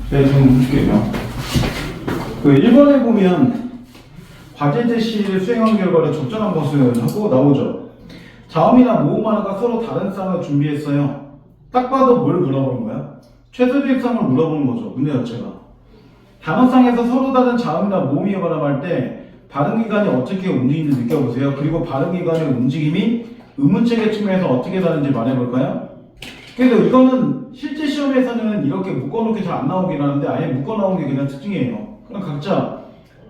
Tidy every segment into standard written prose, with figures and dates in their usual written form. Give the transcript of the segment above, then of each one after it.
네, 좀 볼게요. 그 1번에 보면 과제 제시를 수행한 결과를 적절한 것을 하고 나오죠. 자음이나 모음 하나가 서로 다른 쌍을 준비했어요. 딱 봐도 뭘 물어보는 거야? 최소비획상을 물어보는 거죠. 문제 자체가. 단어상에서 서로 다른 자음이나 모음이 발음할 때 발음기관이 어떻게 움직이는지 느껴보세요. 그리고 발음기관의 움직임이 의문체계 측면에서 어떻게 다른지 말해볼까요? 그래서 이거는 실제 시험에서는 이렇게 묶어놓게 잘 안 나오긴 하는데 아예 묶어 나온 게 그냥 특징이에요. 그럼 각자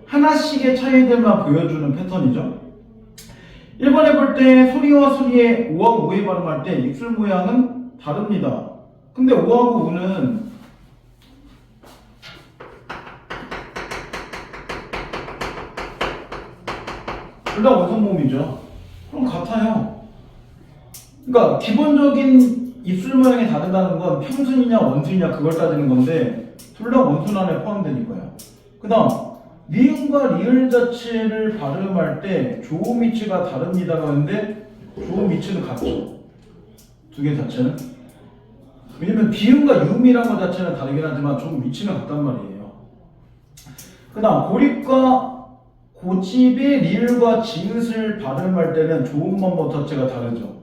하나씩의 차이들만 보여주는 패턴이죠. 1번에 볼 때 소리와 소리의 오하고 우의 발음할 때 입술 모양은 다릅니다. 근데 오하고 우는 둘 다 원성모음이죠. 그럼 같아요. 그러니까 기본적인 입술 모양이 다르다는 건 평순이냐 원순이냐 그걸 따지는 건데 둘 다 원순 안에 포함되니까요. 그 다음 리음과 리을 자체를 발음할 때 조음 위치가 다릅니다라고 하는데 조음 위치는 같죠. 두 개 자체는. 왜냐면 비음과 유음이라는 것 자체는 다르긴 하지만 조음 위치는 같단 말이에요. 그 다음 고립과 고집의 리을과 지읒을 발음할 때는 조음 번호 자체가 다르죠.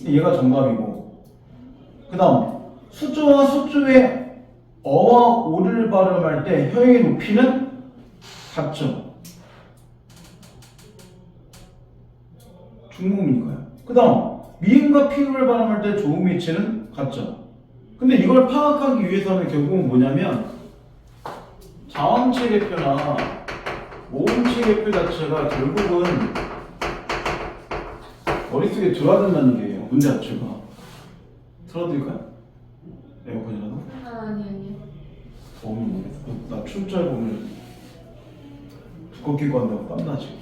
얘가 정답이고. 그 다음 수조와 수조의 어와 오를 발음할 때 혀의 높이는 같죠. 중음이니까요. 그 다음 미음과 피음을 발음할 때 조음 위치는 같죠. 근데 이걸 파악하기 위해서는 결국은 뭐냐면 자음체계표나 모음체계표 자체가 결국은 머릿속에 들어야 된다는 얘기예요. 문제 자체가. 틀어드릴까요? 에어컨이라도? 아니. 나 춤잘 보면 두껍게 입고 한다고 땀나지.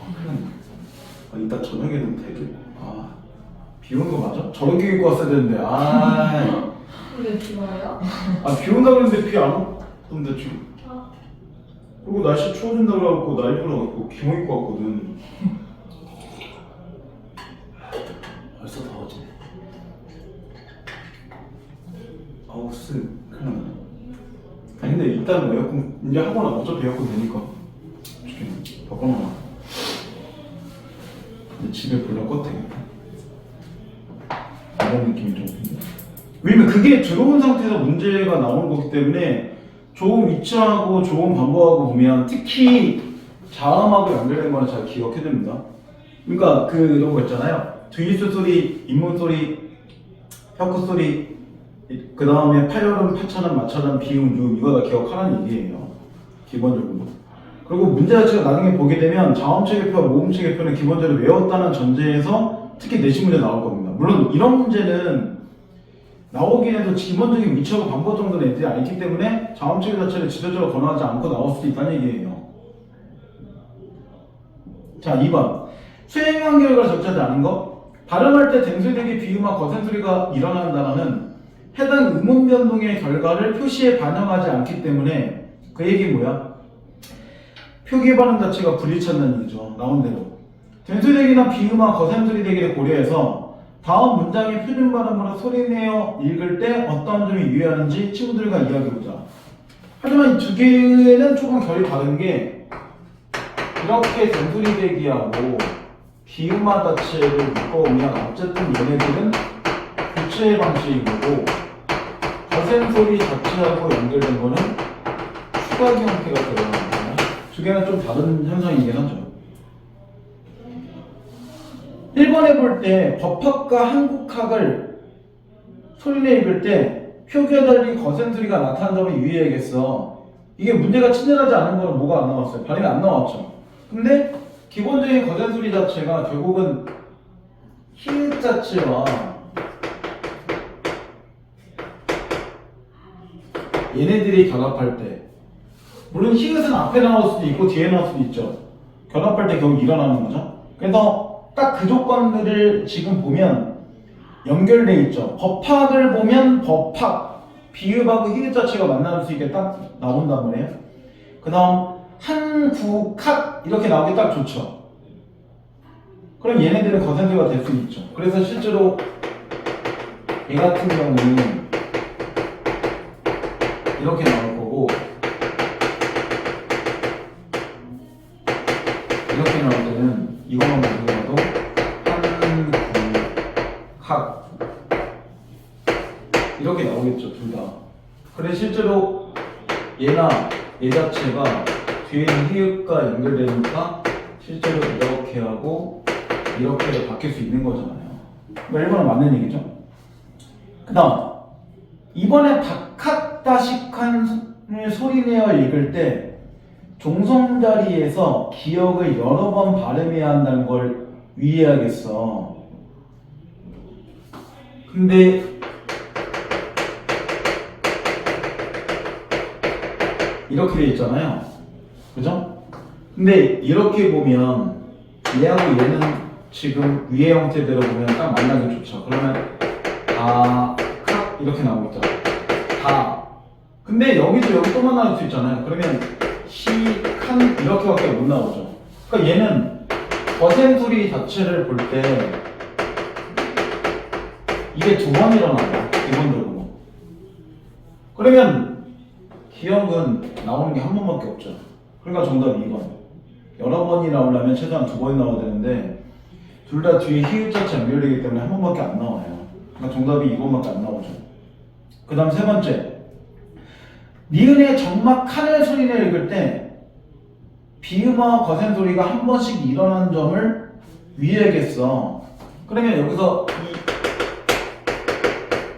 이따 저녁에는 되게 비 오는 거 맞아? 저렇게 입고 왔어야 되는데 근데 비 와요? 비 온다 그랬는데 비 안 오던데 지금. 그리고 날씨 추워진다 그래갖고 나 일부러 갖고 기모 입고 왔거든. 벌써 더워지네. 큰일 나네. 근데 일단 에어컨 이제 하고 나면 어차피 에어컨 되니까 어떻게 바꿔놔. 집에 불러 꺼도 되겠다. 이런 느낌이 좀 든다. 왜냐면 그게 들어온 상태에서 문제가 나오는 거기 때문에 조음 위치하고 조음 반복하고 보면 특히 자음하고 연결된 거는 잘 기억해야 됩니다. 그러니까 이런 거 있잖아요. 뒤입술 소리, 잇몸 소리, 혀끝 소리, 그 다음에 파열음, 파천음, 마천음, 비음, 유음 이거 다 기억하라는 얘기예요. 기본적으로. 그리고 문제 자체가 나중에 보게 되면 자음체계표와 모음체계표는 기본적으로 외웠다는 전제에서 특히 내신 문제 나올 겁니다. 물론 이런 문제는 나오긴 해도 기본적인 위치하고 방법 정도는 애들이 알기 때문에 자음체계 자체를 지도적으로 권하지 않고 나올 수도 있다는 얘기예요. 자, 2번. 수행한 결과가 적절하지 않은 거. 발음할 때 댕소리되기 비음과 거센 소리가 일어나는 단어는 해당 음운 변동의 결과를 표시에 반영하지 않기 때문에 그 얘기 뭐야? 표기 발음 자체가 불일치한다는 얘기죠. 나온 대로. 댕소리되기나 비음과 거센 소리 되기를 고려해서 다음 문장의 표준 발음으로 소리내어 읽을 때 어떤 점이 유의하는지 친구들과 이야기해보자. 하지만 이 두 개는 조금 결이 다른 게 이렇게 댕소리 대기하고 비음마 자체를 묶어오면 어쨌든 얘네들은 교체 방식이고 거센 소리 자체하고 연결된 거는 추가기 형태가 들어가는 두 개는 좀 다른 현상이긴 하죠. 1번에 볼 때 법학과 한국학을 소리내 읽을 때 표기와 달리 거센 소리가 나타난 점을 유의해야겠어. 이게 문제가 친절하지 않은 거는 뭐가 안 나왔어요? 발음이 안 나왔죠. 근데 기본적인 거센 소리 자체가 결국은 히읗 자체와 얘네들이 결합할 때 물론 히읗은 앞에 나올 수도 있고 뒤에 나올 수도 있죠. 결합할 때 결국 일어나는 거죠. 그래서 딱 그 조건들을 지금 보면 연결돼 있죠. 법학을 보면 법학, 비읍하고 히읗 자체가 만날 수 있게 딱 나온단 말이에요. 그 다음 한국학 이렇게 나오기 딱 좋죠. 그럼 얘네들은 거센소리가 될 수 있죠. 그래서 실제로 얘 같은 경우는 이렇게 나올 거고 각 이렇게 나오겠죠, 둘 다. 그래 실제로 얘나 얘 자체가 뒤에 있는 히읗과 연결되니까 실제로 이렇게 하고 이렇게 바뀔 수 있는 거잖아요. 그러니까 1번은 맞는 얘기죠. 그 다음 이번에 다카다식한을 소리내어 읽을 때 종성 자리에서 기억을 여러 번 발음해야 한다는 걸 유의해야겠어. 근데 이렇게 돼 있잖아요. 그죠? 근데 이렇게 보면 얘하고 얘는 지금 위의 형태대로 보면 딱 만나기 좋죠. 그러면 다, 카 이렇게 나오고 있잖아. 다. 근데 여기도 여기 또 만날 수 있잖아요. 그러면 시, 칸 이렇게밖에 못 나오죠. 그러니까 얘는 거센 소리 자체를 볼 때 이게 두 번 일어나요. 기본적으로. 그러면 기억은 나오는 게 한 번밖에 없죠. 그러니까 정답 2번. 여러 번이 나오려면 최소한 두 번이 나와야 되는데 둘 다 뒤에 히읗 자체 연결되기 때문에 한 번밖에 안 나와요. 그러니까 정답이 2번밖에 안 나오죠. 그 다음 세 번째. 니은의 정막 칸을 소리내 읽을 때 비음어와 거센 소리가 한 번씩 일어나는 점을 위해야겠어. 그러면 여기서 이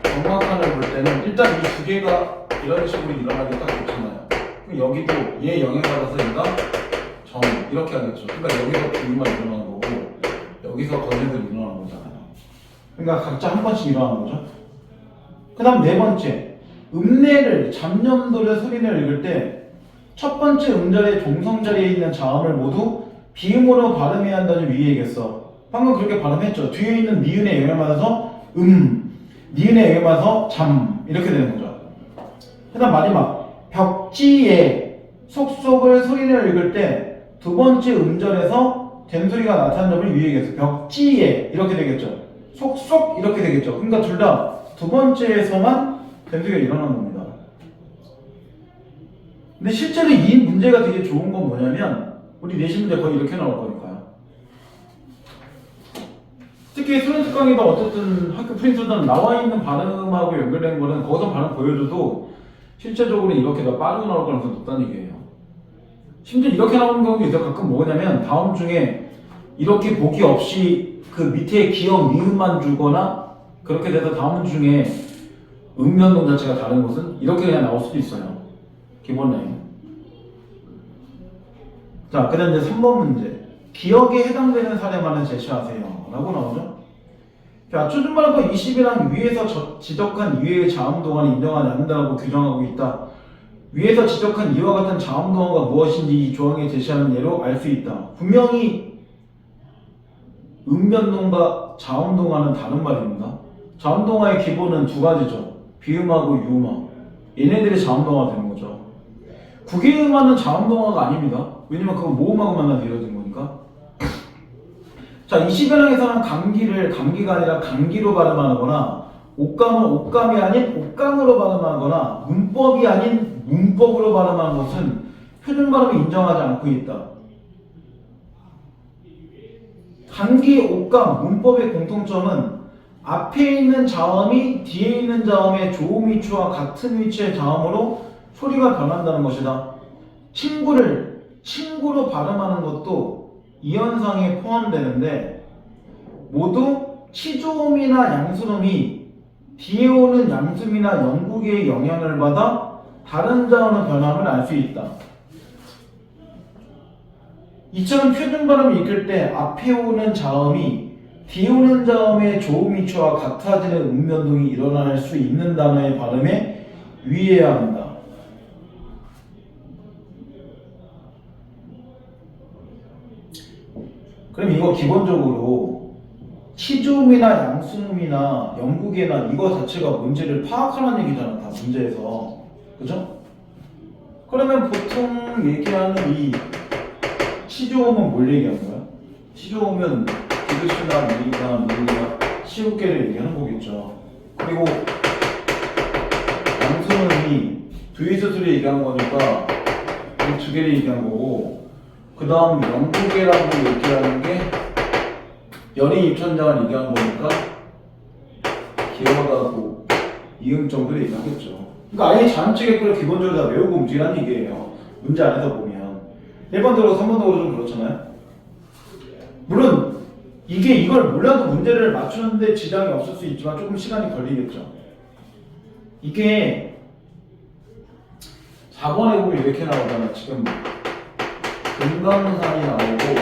정막 칸을 볼 때는 일단 이 두 개가 이런 식으로 일어나기 딱 좋잖아요. 그럼 여기도 얘 영향받아서 얘가 정 이렇게 하겠죠. 그러니까 여기서 비음만 일어나는 거고 여기서 거센 소리 일어나는 거잖아요. 그러니까 각자 한 번씩 일어나는 거죠. 그 다음 네 번째. 음내를 잡념도를 소리내어 읽을 때 첫 번째 음절의 종성자리에 있는 자음을 모두 비음으로 발음해야 한다는 유의해야겠어. 방금 그렇게 발음했죠. 뒤에 있는 니은의 영향을 받아서 니은의 영향을 받아서 잠 이렇게 되는 거죠. 그 다음 마지막 벽지에 속속을 소리내어 읽을 때 두 번째 음절에서 된소리가 나타나는 점을 유의해야겠어. 벽지에 이렇게 되겠죠. 속속 이렇게 되겠죠. 그러니까 둘 다 두 번째에서만 된소리가 일어나는 겁니다. 근데 실제로 이 문제가 되게 좋은 건 뭐냐면 우리 내신 문제 거의 이렇게 나올 거니까요. 특히 수능 특강이다 어쨌든 학교 프린트든 나와 있는 발음하고 연결된 거는 거기서 발음 보여줘도 실제적으로 이렇게 다 빠르게 나올 가능성이 높다는 얘기예요. 심지어 이렇게 나오는 경우도 있어요. 가끔 뭐냐면 다음 중에 이렇게 보기 없이 그 밑에 기억 니은만 주거나 그렇게 돼서 다음 중에 음면동 자체가 다른 것은 이렇게 그냥 나올 수도 있어요. 기본 라인. 자, 그 다음 이제 3번 문제. 기억에 해당되는 사례만을 제시하세요. 라고 나오죠. 자, 초중반학과 20이랑 위에서 지적한 이외의 자음동안을 인정하지 않는다고 규정하고 있다. 위에서 지적한 이와 같은 자음동안과 무엇인지 이 조항에 제시하는 예로 알 수 있다. 분명히 음변동과 자음동안은 다른 말입니다. 자음동화의 기본은 두 가지죠. 비음하고 유음화. 얘네들이 자음동화가 되는 거죠. 국외음화는 자음동화가 아닙니다. 왜냐면 그건 모음하고만 이루어진 거니까. 자, 20여랑에서는 감기가 아니라 감기로 발음하거나 옥감은 옥감이 아닌 옥감으로 발음하거나 문법이 아닌 문법으로 발음하는 것은 표준 발음을 인정하지 않고 있다. 감기, 옥감, 문법의 공통점은 앞에 있는 자음이 뒤에 있는 자음의 조음 위치와 같은 위치의 자음으로 소리가 변한다는 것이다. 친구로 발음하는 것도 이 현상에 포함되는데 모두 치조음이나 양수음이 뒤에 오는 양수음이나 영국의 영향을 받아 다른 자음의 변함을 알 수 있다. 이처럼 표준 발음을 읽을 때 앞에 오는 자음이 뒤에 오는 자음의 조음 위치와 같아지는 음변동이 일어날 수 있는 단어의 발음에 유의해야 한다. 그럼 이거 기본적으로 치조음이나 양수음이나 영국예나 이거 자체가 문제를 파악하라는 얘기잖아. 다 문제에서. 그죠? 그러면 보통 얘기하는 이 치조음은 뭘 얘기하는 거야? 치조음은 디귿이나 미리나 미리나 시옷계를 얘기하는 거겠죠. 그리고 양수음이 뒤에서 소리 얘기하는 거니까 이 두 개를 얘기하는 거고, 그 다음 영국계라고 얘기하는 게 연인 입천장을 얘기하는 거니까 기여하고 이음정도를 얘기하겠죠. 그러니까 아예 자음체계표를 기본적으로 다 외우고 움직이라는 얘기예요. 문제 안에서 보면 1번 들어서 3번 들어서 좀 그렇잖아요. 물론 이걸 몰라도 문제를 맞추는데 지장이 없을 수 있지만 조금 시간이 걸리겠죠. 이게 4번에 보면 이렇게 나오잖아. 지금 금강산이 나오고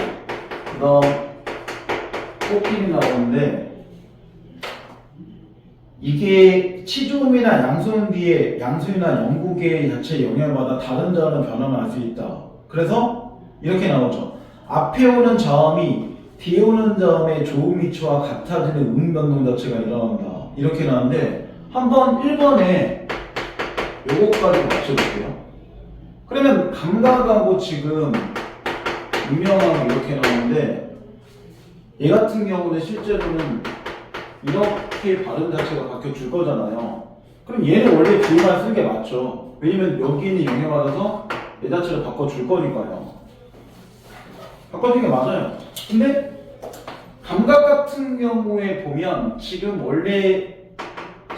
그 다음 꽃길이 나오는데 이게 치조음이나 양수음 뒤에 양수이나 영국의 자체에 영향을 받아 다른 자음은 변화를 알 수 있다. 그래서 이렇게 나오죠. 앞에 오는 자음이 뒤에 오는 자음의 조음 위치와 같아지는 음 변동 자체가 일어난다. 이렇게 나오는데 한번 1번에 요거까지 맞춰볼게요. 그러면 감각하고 지금 유명하고 이렇게 나오는데 얘 같은 경우는 실제로는 이렇게 발음 자체가 바뀌어줄 거잖아요. 그럼 얘는 원래 비음만 쓰는 게 맞죠. 왜냐면 여기 있는 영향받아서 얘 자체를 바꿔줄 거니까요. 바꿔주는 게 맞아요. 근데 감각 같은 경우에 보면 지금 원래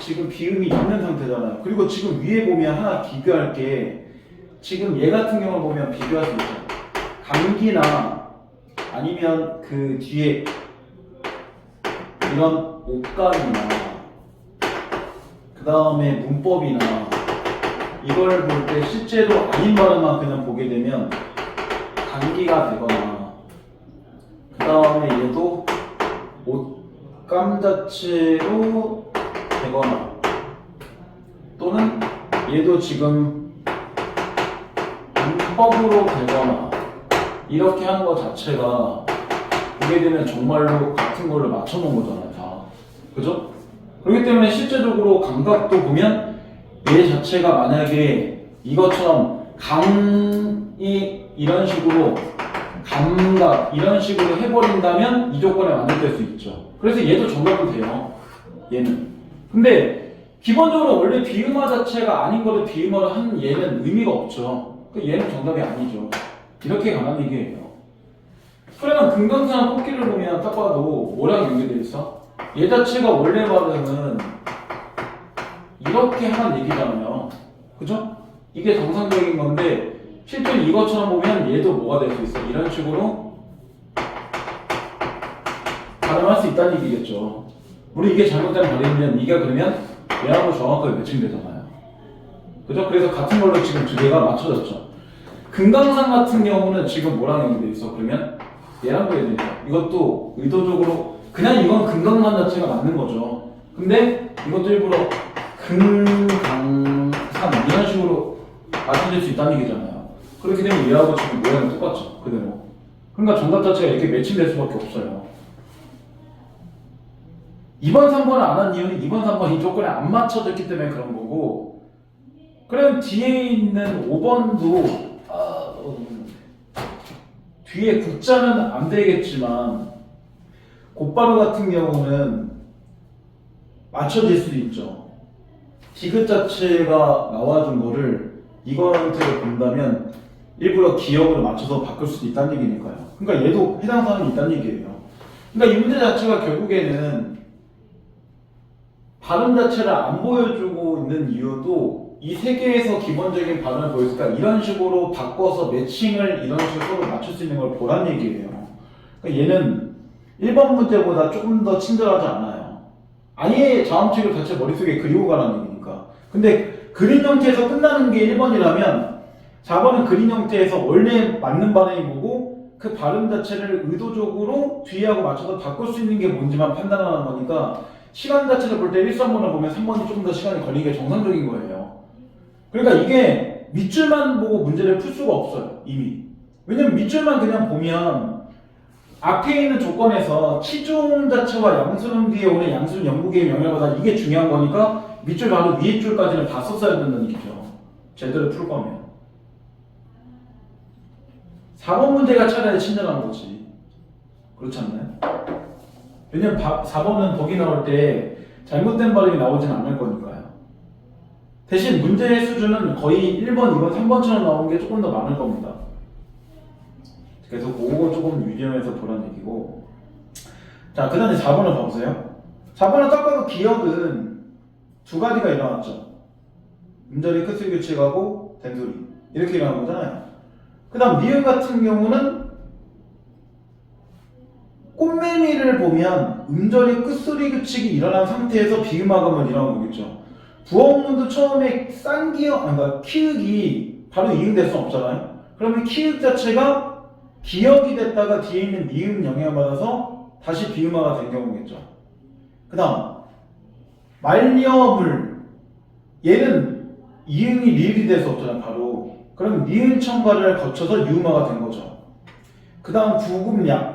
지금 비음이 있는 상태잖아요. 그리고 지금 위에 보면 하나 비교할 게 지금 얘 같은 경우 보면 비교할 수 있죠. 감기나 아니면 그 뒤에 이런 옷감이나 그 다음에 문법이나 이걸 볼 때 실제로 아닌 발음만 그냥 보게 되면 감기가 되거나 그 다음에 얘도 옷감 자체로 되거나 또는 얘도 지금 문법으로 되거나 이렇게 하는 것 자체가 보게 되면 정말로 같은 걸로 맞춰놓은 거잖아요, 다. 그죠? 그렇기 때문에 실제적으로 감각도 보면 얘 자체가 만약에 이것처럼 감이 이런 식으로 감각 이런 식으로 해버린다면 이 조건에 만족될 수 있죠. 그래서 얘도 정답은 돼요. 얘는. 근데 기본적으로 원래 비음화 자체가 아닌 거를 비음화를 하는 얘는 의미가 없죠. 얘는 정답이 아니죠. 이렇게 가는 얘기예요. 그러면 금강산 꽃길을 보면 딱 봐도 뭐랑 연결되어 있어? 얘 자체가 원래 발음은 이렇게 하는 얘기잖아요. 그죠? 이게 정상적인 건데 실제로 이것처럼 보면 얘도 뭐가 될 수 있어? 이런 식으로 발음할 수 있다는 얘기겠죠. 물론 이게 잘못된 발음이면 이게 그러면 얘하고 정확하게 매칭되잖아요. 그죠? 그래서 같은 걸로 지금 두 개가 맞춰졌죠. 금강산 같은 경우는 지금 뭐랑 연결되어 있어? 그러면 얘랑 연결되어 있죠. 이것도 의도적으로 그냥 이건 금강산 자체가 맞는 거죠. 근데 이것도 일부러 금강산 이런 식으로 맞춰질 수 있다는 얘기잖아요. 그렇게 되면 얘하고 지금 모양이 똑같죠. 그대로. 그러니까 정답 자체가 이렇게 매칭될 수밖에 없어요. 2번, 3번을 안 한 이유는 2번, 3번 이 조건에 안 맞춰졌기 때문에 그런 거고 그럼 뒤에 있는 5번도 뒤에 국자는 안 되겠지만 곧바로 같은 경우는 맞춰질 수도 있죠. 디귿 자체가 나와준 거를 이거한테 본다면 일부러 기억으로 맞춰서 바꿀 수도 있다는 얘기니까요. 그러니까 얘도 해당 사항이 있다는 얘기예요. 그러니까 이 문제 자체가 결국에는 발음 자체를 안 보여주고 있는 이유도 이 세 개에서 기본적인 발음을 보여줄까 이런 식으로 바꿔서 매칭을 이런 식으로 서로 맞출 수 있는 걸 보란 얘기예요. 그러니까 얘는 1번 문제보다 조금 더 친절하지 않아요. 아예 자음책을 자체 머릿속에 그리고 가라는 얘기니까. 근데 그린 형태에서 끝나는 게 1번이라면 4번은 그린 형태에서 원래 맞는 발음이 뭐고 그 발음 자체를 의도적으로 뒤하고 맞춰서 바꿀 수 있는 게 뭔지만 판단하는 거니까 시간 자체를 볼 때 1, 3번을 보면 3번이 조금 더 시간이 걸리는 게 정상적인 거예요. 그러니까 이게 밑줄만 보고 문제를 풀 수가 없어요, 이미. 왜냐면 밑줄만 그냥 보면 앞에 있는 조건에서 치중 자체와 양수음 뒤에 오는 양수음 영국의 영향을 받아 이게 중요한 거니까 밑줄 바로 위에 줄까지는 다 썼어야 된다는 얘기죠. 제대로 풀 거면. 4번 문제가 차라리 친절한 거지. 그렇지 않나요? 왜냐면 4번은 거기 나올 때 잘못된 발음이 나오진 않을 거니까요. 대신 문제의 수준은 거의 1번, 2번, 3번처럼 나오는 게 조금 더 많을 겁니다. 그래서 그거 조금 유념해서 보라는 얘기고. 자, 그 다음에 4번을 봐보세요. 4번은 딱 봐도 기역은 두 가지가 일어났죠. 음절이 끝을 규칙하고 된소리 이렇게 일어난 거잖아요. 그 다음 니은 같은 경우는 꽃매미를 보면 음절이 끝소리 규칙이 일어난 상태에서 비음화음은 일어난 거겠죠. 부어문도 처음에 싼 기역, 그러니까 키읔이 바로 이응될 수 없잖아요. 그러면 키읔 자체가 기역이 됐다가 뒤에 있는 니은 영향을 받아서 다시 비음화가 된 경우겠죠. 그 다음 말려물 얘는 이응이 리을이 될 수 없잖아요. 바로 그럼 니은 첨가를 거쳐서 유음화가 된 거죠. 그 다음 구금약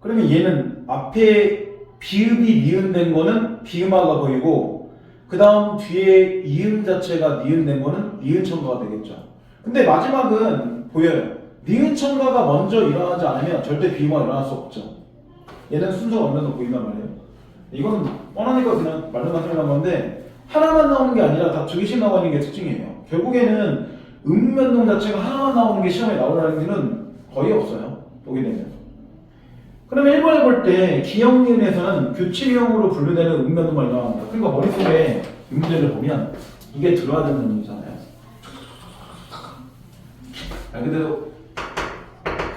그러면 얘는 앞에 비읍이 니은된 거는 비음화가 보이고 그 다음 뒤에 이음 자체가 니은된 거는 니은 첨가가 되겠죠. 근데 마지막은 보여요. 니은 첨가가 먼저 일어나지 않으면 절대 비음화가 일어날 수 없죠. 얘는 순서가 없는 거 보인단 말이에요. 이거는 뻔하니까 그냥 말로만 설명한 건데 하나만 나오는 게 아니라 다 두 개씩 나오는 게 특징이에요. 결국에는 음면동 자체가 하나만 나오는 게 시험에 나오라는 일은 거의 없어요. 보게 되면. 그러면 1번에 볼 때 기역니은에서는 교칙형으로 분류되는 음면동만 일어납니다. 그러니까 머릿속에 이 문제를 보면 이게 들어야 되는 의미잖아요. 말 그대로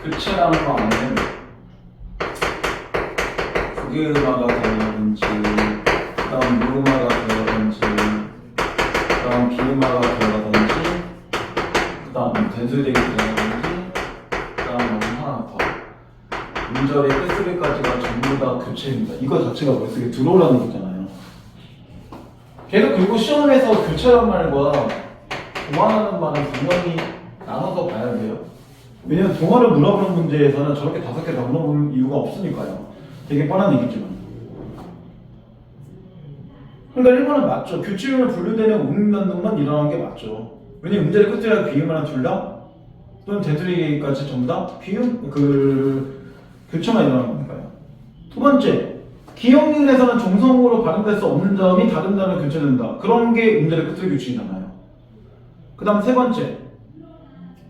교체라는 거 안에는 국유음화가 되어야든지 그 다음 무음화가 되어야든지 그 다음 비음화가 되어야든지 그 다음 된소리되기 되어야든지 그 다음 하나 더 음절의 끝소리까지가 전부 다 교체입니다. 이거 자체가 머릿속에 들어오라는 얘기잖아요. 계속 그리고 시험에서 교체란 말과 동화라는 말은 분명히 나눠서 봐야 돼요. 왜냐면 동화를 물어보는 문제에서는 저렇게 5개 다 물어볼 이유가 없으니까요. 되게 뻔한 얘기지만. 그러니까 1번은 맞죠. 규칙으로 분류되는 음면동만 일어나는 게 맞죠. 왜냐면 음절의 끝이랑 비음이랑 둘 다 또는 된소리까지 전부 다 비음, 교체만 일어나는 거니까요. 두 번째, 기역니은에서는 종성으로 발음될 수 없는 점이 다른 단어로 교체된다. 그런 게 음절의 끝소리 규칙이잖아요. 그 다음 세 번째,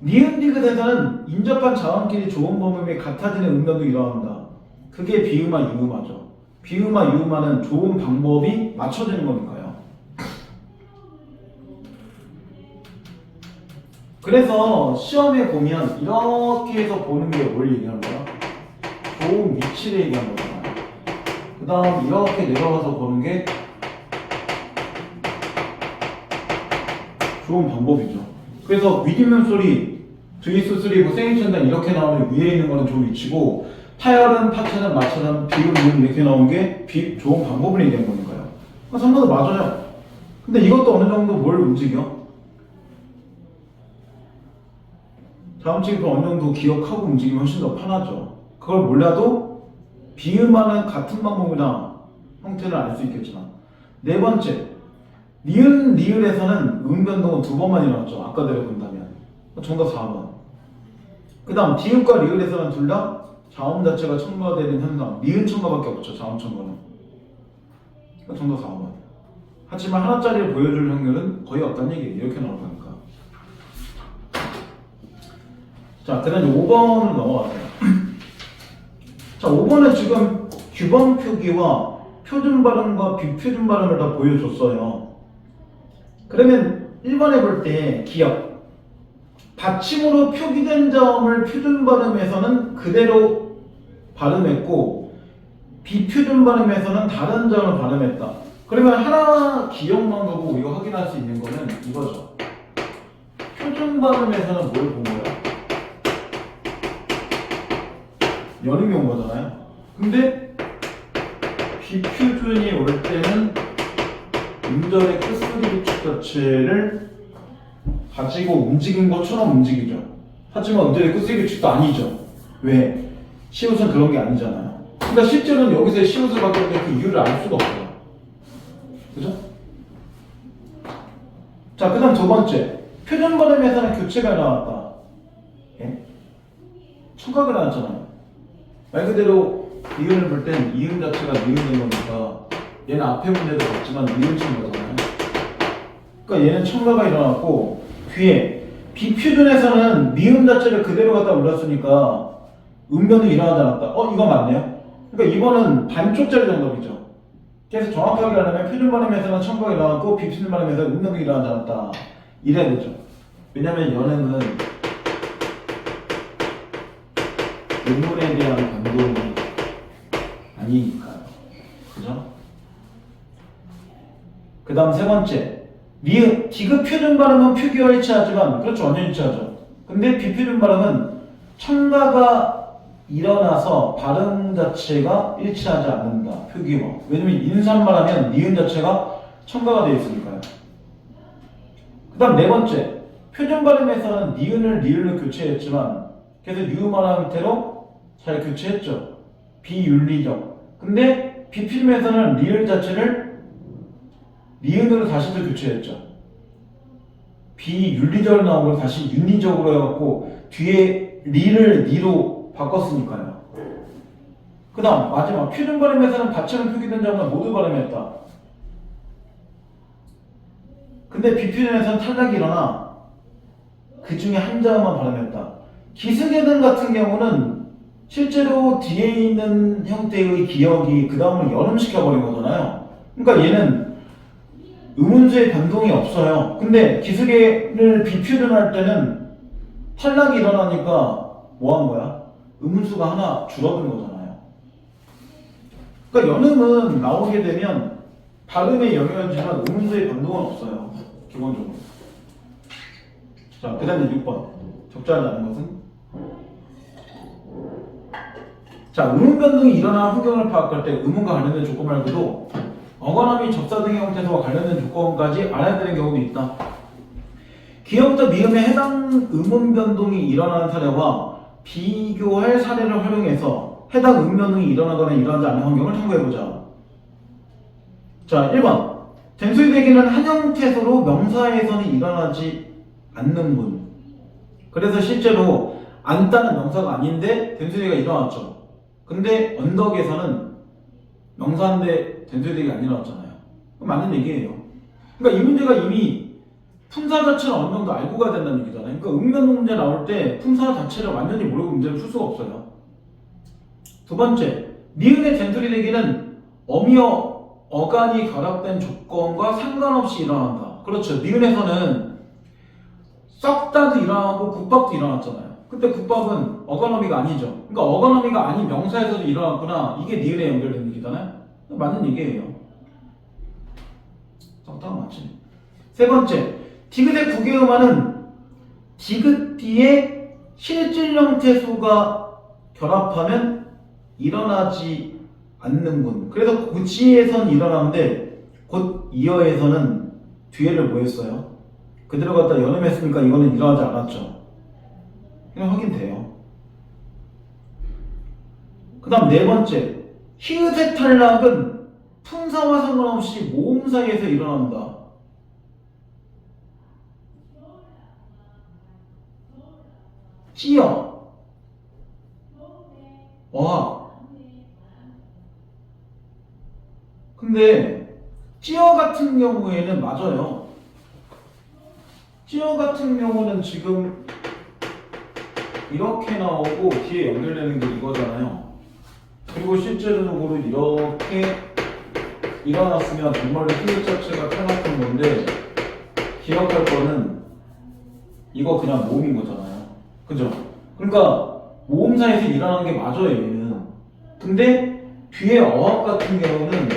니은 디귿에서는 인접한 자음끼리 좋은 범음이 같아지는 음면도 일어난다. 그게 비음화, 유음화죠. 비음화, 유음화는 좋은 방법이 맞춰지는 거니까요. 그래서 시험에 보면 이렇게 해서 보는 게 뭘 얘기하는 거야? 좋은 위치를 얘기하는 거잖아요. 그 다음 이렇게 내려가서 보는 게 좋은 방법이죠. 그래서 윗있는 소리, 뒤있을 소리고 생일천당 이렇게 나오면 위에 있는 거는 좋은 위치고 타열은, 파차는, 마차는, 비음, 미음 이렇게 나온 게 좋은 방법을 얘기한 거니까요. 상관도 맞아요. 근데 이것도 어느 정도 뭘 움직여? 다음 책도 어느 정도 기억하고 움직이면 훨씬 더 편하죠. 그걸 몰라도 비음하는 같은 방법이나 형태를 알 수 있겠지만. 네 번째, 니은, 리을에서는 음변동은 2번만 일어났죠. 아까대로 본다면. 정답 4번. 그 다음 디귿과 리을에서는 둘 다 자음 자체가 첨가되는 현상. 니은 첨가밖에 없죠. 자음 첨가는. 정답 4번. 하지만 하나짜리를 보여줄 확률은 거의 없다는 얘기예요. 이렇게 나올 거니까. 자, 그 다음 5번으로 넘어가세요. 자, 5번은 지금 규범 표기와 표준 발음과 비표준 발음을 다 보여줬어요. 그러면 1번에 볼 때 기억. 받침으로 표기된 자음을 표준 발음에서는 그대로 발음했고 비표준 발음에서는 다른 자음을 발음했다. 그러면 하나 기억만 보고 이거 확인할 수 있는 거는 이거죠. 표준 발음에서는 뭘 본 거야? 연음이 온 거잖아요. 근데 비표준이 올 때는 음절의 끝소리 규칙 자체를 가지고 움직인 것처럼 움직이죠. 하지만 음절의 끝소리 규칙도 아니죠. 왜? 시옷은 그런 게 아니잖아요. 그러니까 실제로는 여기서 시옷을 바뀌었는데 그 이유를 알 수가 없어요. 그죠? 자, 그 다음 두 번째. 표준 발음에서는 교체가 나왔다. 예? 첨가가 나왔잖아요. 말 그대로 이음을 볼 땐 이음 자체가 니은인 거니까 얘는 앞에 문제도 봤지만 니은 첨가잖아요. 그러니까 얘는 첨가가 일어났고 뒤에 비표준에서는 미음 자체를 그대로 갖다 올렸으니까 음변이 일어나지 않았다. 이거 맞네요. 그러니까 이거는 반쪽짜리 정답이죠. 그래서 정확하게 하려면 표준 발음에서는 첨가가 일어났고 비표준 발음에서 음변동이 일어나지 않았다. 이래야 되죠. 왜냐면 연음은 음문에 대한 변동이 아니니까요. 그죠? 그 다음 세 번째. 니은, 디귿 표준 발음은 표기와 일치하지만, 그렇죠. 완전 일치하죠. 근데 비표준 발음은 첨가가 일어나서 발음 자체가 일치하지 않는다. 표기와. 왜냐면 인사말 하면 니은 자체가 첨가가 되어 있으니까요. 그 다음 네 번째. 표준 발음에서는 니은을 리을로 교체했지만, 그래서 유음말 형태로 잘 교체했죠. 비윤리적. 근데 비필름에서는 리을 자체를 리은으로 다시 또 교체했죠. 비윤리적으로 나온 걸 다시 윤리적으로 해갖고 뒤에 리를 니로 바꿨으니까요. 그 다음 마지막 표준 발음에서는 받침을 표기된 자만 모두 발음했다. 근데 비표준에서는 탈락이 일어나 그 중에 한 자만 발음했다. 기승예등 같은 경우는 실제로 뒤에 있는 형태의 기억이 그 다음을 연음시켜버린 거잖아요. 그러니까 얘는 음운수의 변동이 없어요. 근데 기승예를 비표준할 때는 탈락이 일어나니까 뭐 한 거야? 음운수가 하나 줄어든 거잖아요. 그러니까 연음은 나오게 되면 발음에 영향을 주지만 음운수의 변동은 없어요. 기본적으로. 자, 그 다음에 6번. 적절하지 않은 것은? 자, 음운 변동이 일어나는 환경을 파악할 때 음운과 관련된 조건 말고도 어간함이 접사 등의 형태와 관련된 조건까지 알아야 되는 경우도 있다. 기역부터 미음에 해당 음운 변동이 일어나는 사례와 비교할 사례를 활용해서 해당 음운 변동이 일어나거나 일어나지 않는 환경을 탐구해보자. 자, 1번. 된,소리 대기는 한 형태로 명사에서는 일어나지 않는 분. 그래서 실제로 안다는 명사가 아닌데 된,소리 대기가 일어났죠. 근데 언덕에서는 명사인데 된,소리 대기가 안 일어났잖아요. 그럼 맞는 얘기예요. 그러니까 이 문제가 이미 품사 자체를 어느 정도 알고 가야 된다는 얘기잖아요. 그러니까 음변동 문제 나올 때 품사 자체를 완전히 모르고 문제를 풀 수가 없어요. 두 번째, 니은의 된,소리 대기는 어미어 어간이 결합된 조건과 상관없이 일어난다. 그렇죠. 니은에서는 썩다도 일어나고 국밥도 일어났잖아요. 그때 국밥은 어간어미가 아니죠. 그러니까 어간어미가 아닌 명사에서도 일어났구나. 이게 니은에 연결된 얘기잖아요. 맞는 얘기예요. 썩다가 맞지. 세 번째, 디귿의 구개음화는 디귿 뒤에 실질 형태수가 결합하면 일어나지 않는 군. 그래서 고지에선 일어나는데 곧 이어에서는 뒤에를 뭐 했어요? 그대로 갖다 연음했으니까 이거는 일어나지 않았죠. 그냥 확인돼요. 그 다음 네 번째, 히읗의 탈락은 품사와 상관없이 모음 사이에서 일어난다. 찌어, 와. 근데 찌어 같은 경우에는 맞아요. 찌어 같은 경우는 지금 이렇게 나오고 뒤에 연결되는 게 이거잖아요. 그리고 실제적으로 이렇게 일어났으면 정말로 히읗 자체가 탈락한 건데 기억할 거는 이거 그냥 모음인 거잖아요. 그죠? 그러니까 모음사에서 일어나는 게 맞아요, 얘는. 근데 뒤에 어학 같은 경우는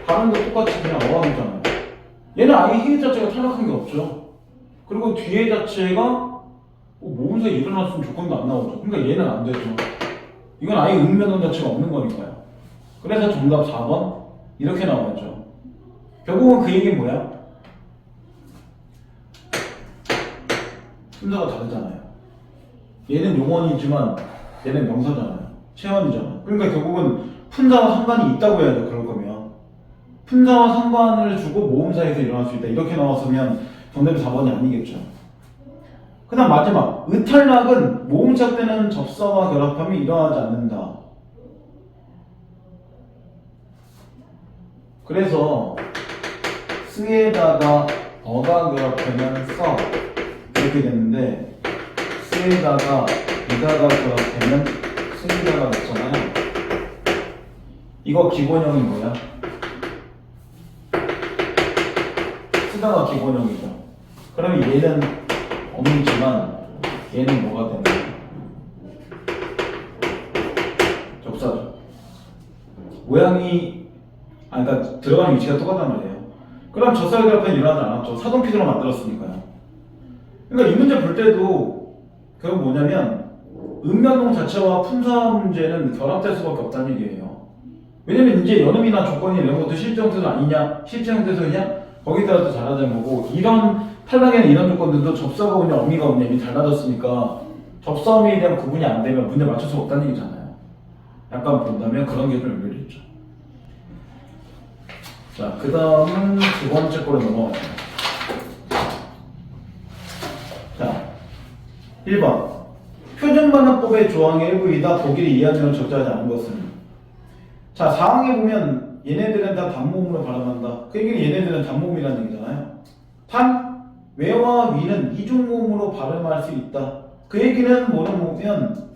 발음도 똑같이 그냥 어학이잖아요. 얘는 아예 히읗 자체가 탈락한 게 없죠. 그리고 뒤에 자체가 모음사에 일어났으면 조건도 안 나오죠. 그러니까 얘는 안 되죠. 이건 아예 음변동 자체가 없는 거니까요. 그래서 정답 4번 이렇게 나와있죠. 결국은 그 얘기는 뭐야? 순서가 다르잖아요. 얘는 용언이지만 얘는 명사잖아요. 체언이잖아요. 그러니까 결국은 품사와 상관이 있다고 해야 돼. 그럴 거면 품사와 상관을 주고 모음사에서 일어날 수 있다. 이렇게 나왔으면 정답이 4번이 아니겠죠. 그 다음 마지막, 의탈락은 모음 시작되는 접사와 결합함이 일어나지 않는다. 그래서 스에다가 어가 결합되면 써 이렇게 됐는데 스에다가 이다가 결합되면 스이다가 됐잖아요. 이거 기본형이 뭐야? C가 기본형이죠. 그러면 얘는 엄이지만 얘는 뭐가 되는 거야? 접사죠. 모양이 그러니까 들어가는 위치가 똑같단 말이에요. 그럼 접사결합은 일어나지 않았죠. 사동피드로 만들었으니까요. 그러니까 이 문제 볼 때도 그건 뭐냐면 음변동 자체와 품사 문제는 결합될 수밖에 없다는 얘기예요. 왜냐면 이제 연음이나 조건이 이런 것도 실제 형태도 아니냐, 실제 형태소냐 거기에 따라서 달라지는 거고, 이런 탈락에는 이런 조건들도 접사가 오냐 어미가 오냐 이미 달라졌으니까 접사 어미에 대한 구분이 안 되면 문제 맞출 수 없다는 얘기잖아요. 약간 본다면 그런 게 좀 연결이 있죠. 자, 그 다음은 두 번째 거로 넘어가요. 자, 1번. 표준반환법의 조항의 일부이다. 보기를 이해하는 걸 적절하지 않은 것은. 자, 4항에 보면 얘네들은 다 단모음으로 발음한다. 그 얘기는 얘네들은 단모음이라는 얘기잖아요. 단, 외와 위는 이중모음으로 발음할 수 있다. 그 얘기는 뭐를 보면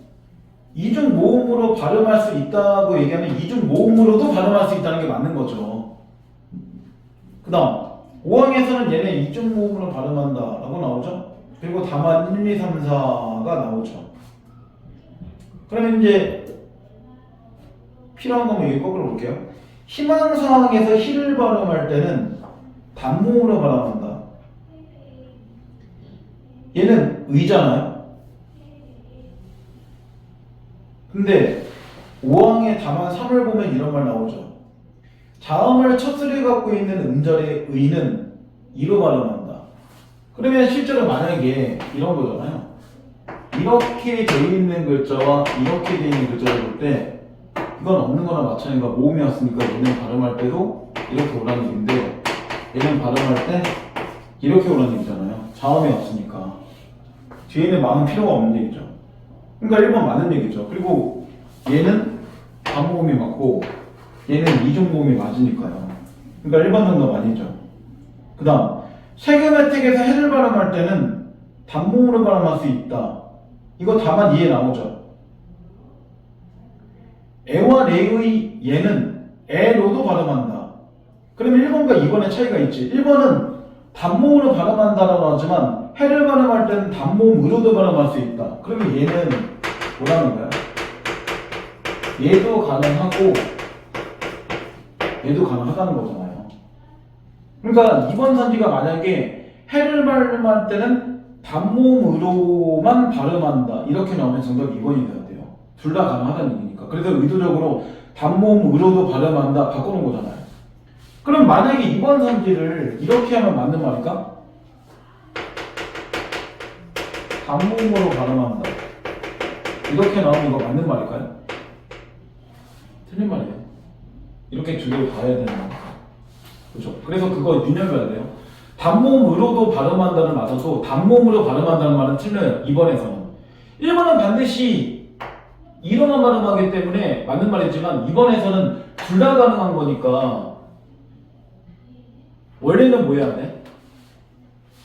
이중모음으로 발음할 수 있다고 얘기하면 이중모음으로도 발음할 수 있다는 게 맞는 거죠. 그 다음 5항에서는 얘네 이중모음으로 발음한다 라고 나오죠. 그리고 다만 1, 2, 3, 4가 나오죠. 그러면 이제 필요한 거면 여기 거꾸로 볼게요. 희망사항에서 희를 발음할 때는 단모음으로 발음한다. 얘는 의잖아요. 근데 5항의 다만 3을 보면 이런 말 나오죠. 자음을 첫 소리에 갖고 있는 음절의 의는 이로 발음한다. 그러면 실제로 만약에 이런 거잖아요. 이렇게 되어 있는 글자와 이렇게 되어 있는 글자를 볼 때 이건 없는 거나 마찬가지가 모음이었으니까 얘는 발음할 때도 이렇게 오라는 얘기인데 얘는 발음할 때 이렇게 오라는 얘기잖아요. 자음이 없으니까 뒤에는 많은 필요가 없는 얘기죠. 그러니까 1번 맞는 얘기죠. 그리고 얘는 단모음이 맞고 얘는 이중모음이 맞으니까요. 그러니까 1번 정답 아니죠. 그 다음 세금 혜택에서 해를 발음할 때는 단모음으로 발음할 수 있다. 이거 다만 이해 나오죠. 애와 레의 얘는 애로도 발음한다. 그러면 1번과 2번의 차이가 있지. 1번은 단모음으로 발음한다라고 하지만 해를 발음할 때는 단모음으로도 발음할 수 있다. 그러면 얘는 뭐라는 거야? 얘도 가능하고 얘도 가능하다는 거잖아요. 그러니까 2번 선지가 만약에 해를 발음할 때는 단모음으로만 발음한다 이렇게 나오면 정답 2번이 돼야 돼요. 둘 다 가능하다는 얘기니까. 그래서 의도적으로 단모음으로도 발음한다 바꾸는 거잖아요. 그럼 만약에 2번 선지를 이렇게 하면 맞는 말일까? 단모음으로 발음한다 이렇게 나오면 이거 맞는 말일까요? 틀린 말이에요. 이렇게 두 개를 봐야 되는 거니까. 그렇죠? 그래서 그거 유념해야 돼요. 단모음으로도 발음한다는 맞아서 단모음으로 발음한다는 말은 틀려요. 2번에서는. 1번은 반드시 이로만 발음하기 때문에 맞는 말이지만 2번에서는 둘 다 가능한 거니까 원래는 뭐 해야 돼?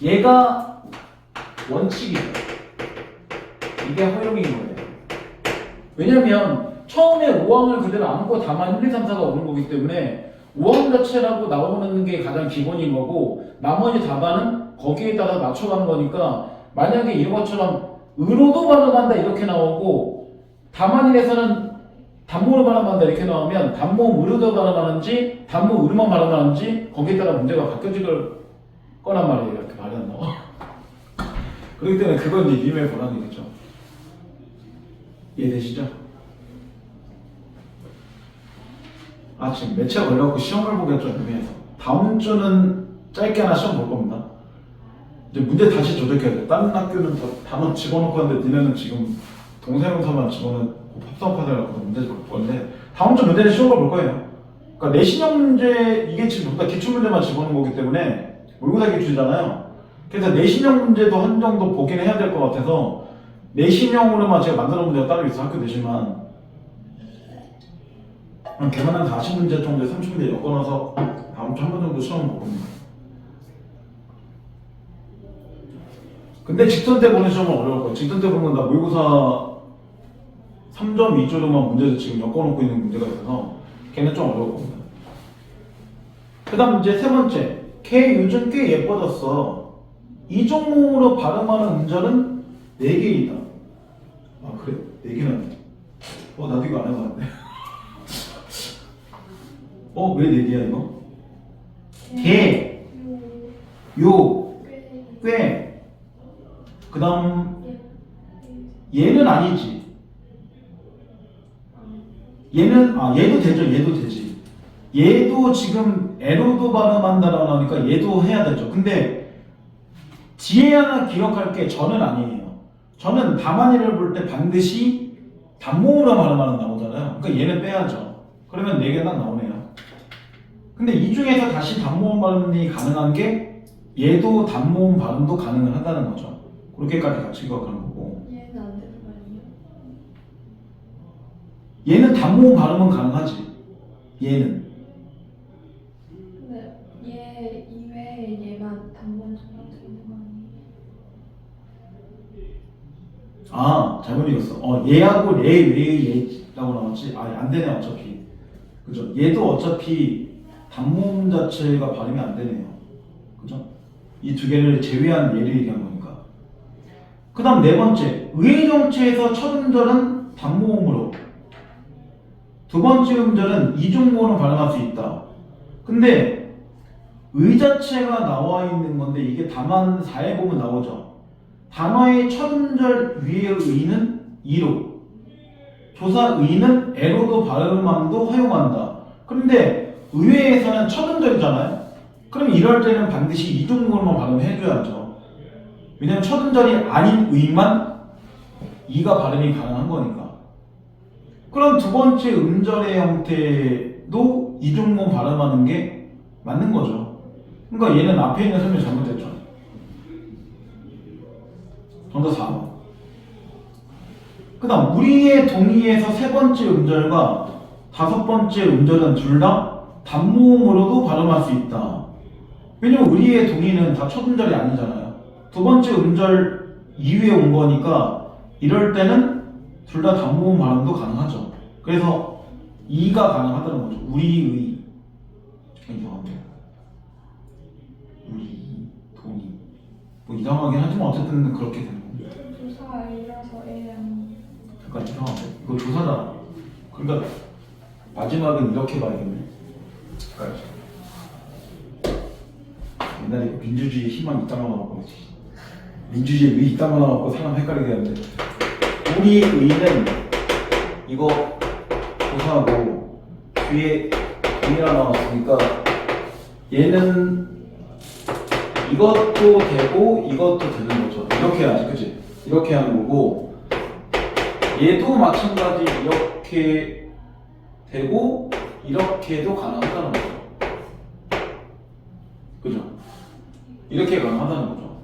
얘가 원칙이죠. 이게 허용인 거예요. 왜냐면 처음에 5항을 그대로 안고 다만 1, 2, 3, 4가 오는 거기 때문에 5항 자체라고 나오는 게 가장 기본인 거고 나머지 답안은 거기에 따라 맞춰가는 거니까 만약에 이런 것처럼 의로도 발음한다 이렇게 나오고 다만일에서는 단모로 발음한다 이렇게 나오면 단모음 의로도 발음하는지 단모음 의로만 발음하는지 거기에 따라 문제가 바뀌어질 거란 말이에요. 이렇게 말이 안 나와. 그렇기 때문에 그건 이제 님의 보라는 얘기죠. 이해되시죠? 지금 매체가 걸려갖고 시험을 보기가 좀 애매해서 다음 주는 짧게 하나 시험 볼 겁니다. 이제 문제 다시 조작해야 돼. 다른 학교는 단원 집어넣고 하는데 니네는 지금 동사명사만 집어넣고 합성판을 문제 볼 건데 다음 주 문제는 시험을 볼 거예요. 그러니까 내신형 문제 이게 지금 다 기출문제만 집어넣은 거기 때문에 모의고사 기출이잖아요. 그래서 내신형 문제도 한 정도 보긴 해야 될 것 같아서 내신형으로만 제가 만들어 놓은 문제가 따로 있어 학교 내신만 걔만 한 40문제 정도에 30문제 엮어놔서 다음 주 한 번 정도 시험을 볼 겁니다. 근데 직전 때 보는 시험은 어려울 거예요. 직전 때 보는 건 다 모의고사 3.2조로만 문제를 지금 엮어놓고 있는 문제가 있어서 걔는 좀 어려울 겁니다. 그 다음 이제 세 번째 걔 요즘 꽤 예뻐졌어. 이종목으로 발음하는 음절은 4개이다. 아 그래? 4개는 나도 이거 안 해봤는데. 왜 4개야 이거? 개, 요, 꽤. 그 다음 얘는 아니지. 얘도 되죠. 얘도 되지. 얘도 지금 에로도 발음한다라고 하니까 얘도 해야 되죠. 근데 뒤에 하나 기억할 게 저는 아니에요. 저는 다만이를 볼 때 반드시 단모음으로 발음하는 나오잖아요. 그러니까 얘는 빼야죠. 그러면 4개가 나오네요. 근데 이 중에서 다시 단모음 발음이 가능한 게 얘도 단모음 발음도 가능을 한다는 거죠. 그렇게까지 같이 기억하는 거고. 얘는 안 되는 거 아니에요? 얘는 단모음 발음은 가능하지. 얘는. 근데 얘 이외에 얘만 단번 정도 되는 거 아니에요? 잘못 읽었어. 얘하고 얘 외에 얘라고 나왔지. 안 되네 어차피. 그죠? 얘도 어차피 단모음 자체가 발음이 안 되네요. 그죠? 이 두 개를 제외한 예를 얘기한 거니까. 그 다음 4번째. 의의 정체에서 첫 음절은 단모음으로, 두 번째 음절은 이중모음으로 발음할 수 있다. 근데 의 자체가 나와 있는 건데 이게 다만 4에 보면 나오죠. 단어의 첫 음절 위의 의는 이로, 조사 의는 에로도 발음함도 허용한다. 그런데 의외에서는 첫 음절이잖아요. 그럼 이럴 때는 반드시 이중모음으로만 발음해줘야죠. 왜냐면 첫 음절이 아닌 의만 이가 발음이 가능한 거니까. 그럼 두 번째 음절의 형태도 이중모음 발음하는 게 맞는 거죠. 그러니까 얘는 앞에 있는 설명이 잘못됐죠. 정답 4번. 그 다음 우리의 동의에서 세 번째 음절과 다섯 번째 음절은 둘 다 단모음으로도 발음할 수 있다. 왜냐면 우리의 동의는 다 첫 음절이 아니잖아요. 두 번째 음절 이후에 온 거니까 이럴 때는 둘 다 단모음 발음도 가능하죠. 그래서 이가 가능하다는 거죠. 우리의. 이상한데. 우리, 동의. 뭐 이상하긴 하지만 어쨌든 그렇게 되는 겁니다. 조사 A라서 A 아니에요? 약간 이상한데? 이거 조사잖아. 그러니까 마지막은 이렇게 봐야겠네. 잠깐. 옛날에 민주주의 희망 이따만 나왔고 민주주의 의 이따만 나왔고 사람 헷갈리게 하는데 우리 의는 이거 조사하고 뒤에 의라 나왔으니까 얘는 이것도 되고 이것도 되는 거죠. 이렇게 해야지, 그치? 이렇게 하는 거고 얘도 마찬가지 이렇게 되고 이렇게도 가능하다는 거죠. 그죠? 이렇게 가능하다는 거죠.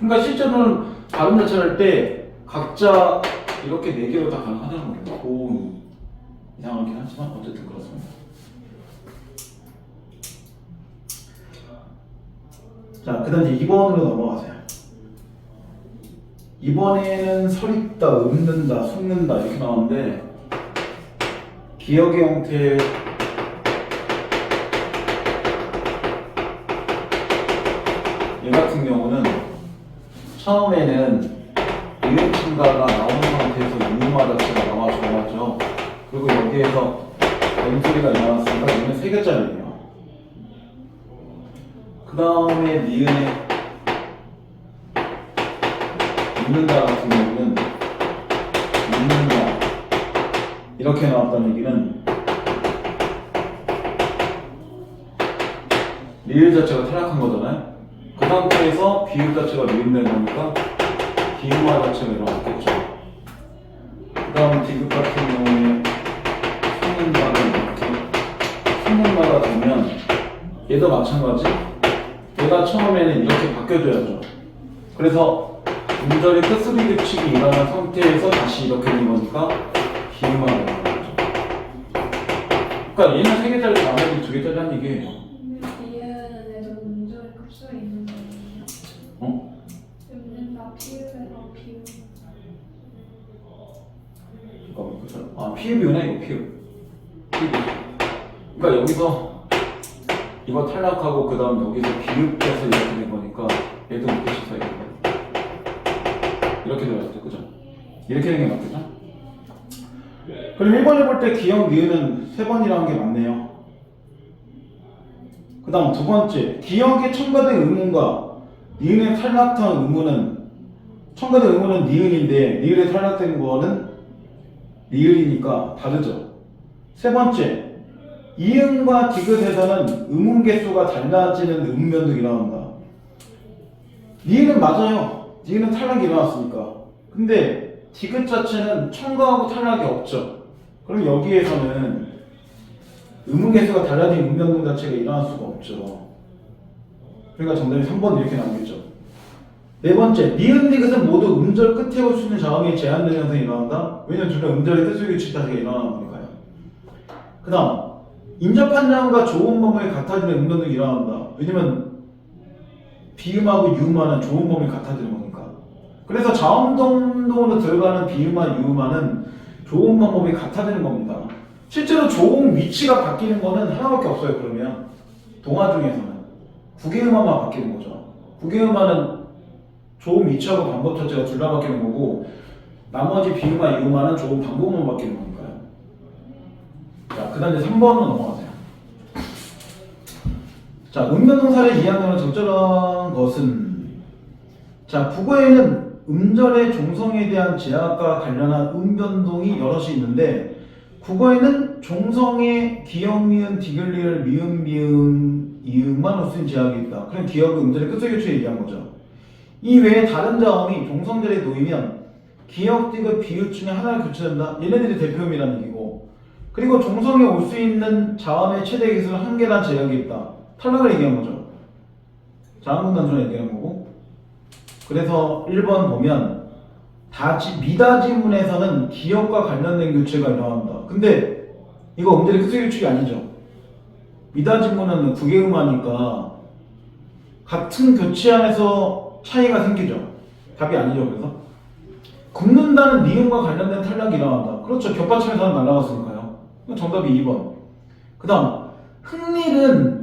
그러니까 실제로는 발음 자체를 할 때 각자 이렇게 4개로 다 가능하다는 겁니다. 고, 이상하긴 하지만 어쨌든 그렇습니다. 자, 그 다음 이제 2번으로 넘어가세요. 이번에는 서있다, 읊는다, 숨는다 이렇게 나오는데 기억의 형태 얘 같은 경우는 처음에는 유형친가가 나오는 상태에서 유마 자체가 나와줘야죠. 그리고 여기에서 엠소리가 일어났으니까 얘는 3개짜리예요. 그 다음에 니은의 읊는다 같은 경우는 읊는다 이렇게 나왔다는 얘기는 리을 자체가 타락한 거잖아요. 그 상태에서 비읍 자체가 리을된 거니까 비음화 자체가 일어났겠죠. 그 다음 디귿 같은 경우에 숨는다는 이렇게 숨는다가 되면 얘도 마찬가지. 얘가 처음에는 이렇게 바뀌어줘야죠. 그래서 음절의 끝소리 규칙이 일어난 상태에서 다시 이렇게 된 거니까 비음화가 일어나는 거죠. 그러니까 얘는 3개짜리 나머지 2개짜리 한 얘기예요. 이해는에도 음절 급수가 있는 거예요? 읊는다 피읍에서 피읍. 잠깐만, 피읍이구나 이거 피읍. 그러니까 여기서 이거 탈락하고 그 다음 여기서 비읍해서 이렇게 된 거니까 얘도 이렇게 쳐서야겠네. 이렇게 들어갔죠, 그죠? 이렇게 된 게 맞겠죠? 그럼 1번에 볼 때 기역 니은은 3번이라는 게 맞네요. 그 다음 두 번째, 기역에 첨가된 의문과 니은에 탈락한 의문은, 첨가된 의문은 니은인데 니은에 탈락된 거는 리을이니까 다르죠. 세 번째, 이응과 디귿에서는 의문 개수가 달라지는 의문변동이 일어난다. 니은은 맞아요. 니은은 탈락이 일어났으니까. 근데 디귿 자체는 첨가하고 탈락이 없죠. 그럼 여기에서는 의문 개수가 달라진 의문변동 자체가 일어날 수가 없죠. 그러니까 정답이 3번 이렇게 나오겠죠. 네 번째, 니은 디귿은 모두 음절 끝에 올 수 있는 자음이 제한되는 현상이 일어난다. 왜냐면 둘 다 음절의 뜻의 규칙 자체가 일어나는 거니까요. 그 다음, 인접한 자음과 조음 범위 같아지는 음변동이 일어난다. 왜냐면 비음하고 유음하는 조음 범위 같아지는 거니까. 그래서 자음동동으로 들어가는 비음과 유음하는 조음 방법이 같아지는 겁니다. 실제로 조음 위치가 바뀌는 거는 하나밖에 없어요. 그러면 동화 중에서는 국외음화만 바뀌는 거죠. 국외음화는 조음 위치하고 방법 자체가 둘 다 바뀌는 거고, 나머지 비음화, 유음화는 조음 방법만 바뀌는 거니까요. 자, 그 다음 이제 3번으로 넘어가세요. 자, 음변동사를 이해하는 적절한 것은, 자, 국어에는 음절의 종성에 대한 제약과 관련한 음변동이 여럿이 있는데, 국어에는 종성의 기역, 미음, 디귿, 리을, 미음, 미음, 이음만 올 수 있는 제약이 있다. 그럼 기역은 음절의 끝의 교체에 얘기한 거죠. 이 외에 다른 자음이 종성절에 놓이면 기역, 디귿, 비읍 중에 하나를 교체된다. 얘네들이 대표음이라는 얘기고, 그리고 종성에 올 수 있는 자음의 최대 개수는 한 개란 제약이 있다. 탈락을 얘기한 거죠. 자음분 단순을 얘기한 거고. 그래서 1번 보면 미다지문에서는 기역과 관련된 교체가 일어난다. 근데 이거 음절의 끝의 규칙이 아니죠. 미다지문은 국외음하니까 같은 교체 안에서 차이가 생기죠. 답이 아니죠. 그래서 굽는다는 니은과 관련된 탈락이 일어난다. 그렇죠. 겹받침에서는 날아갔으니까요. 정답이 2번. 그 다음 흥릴은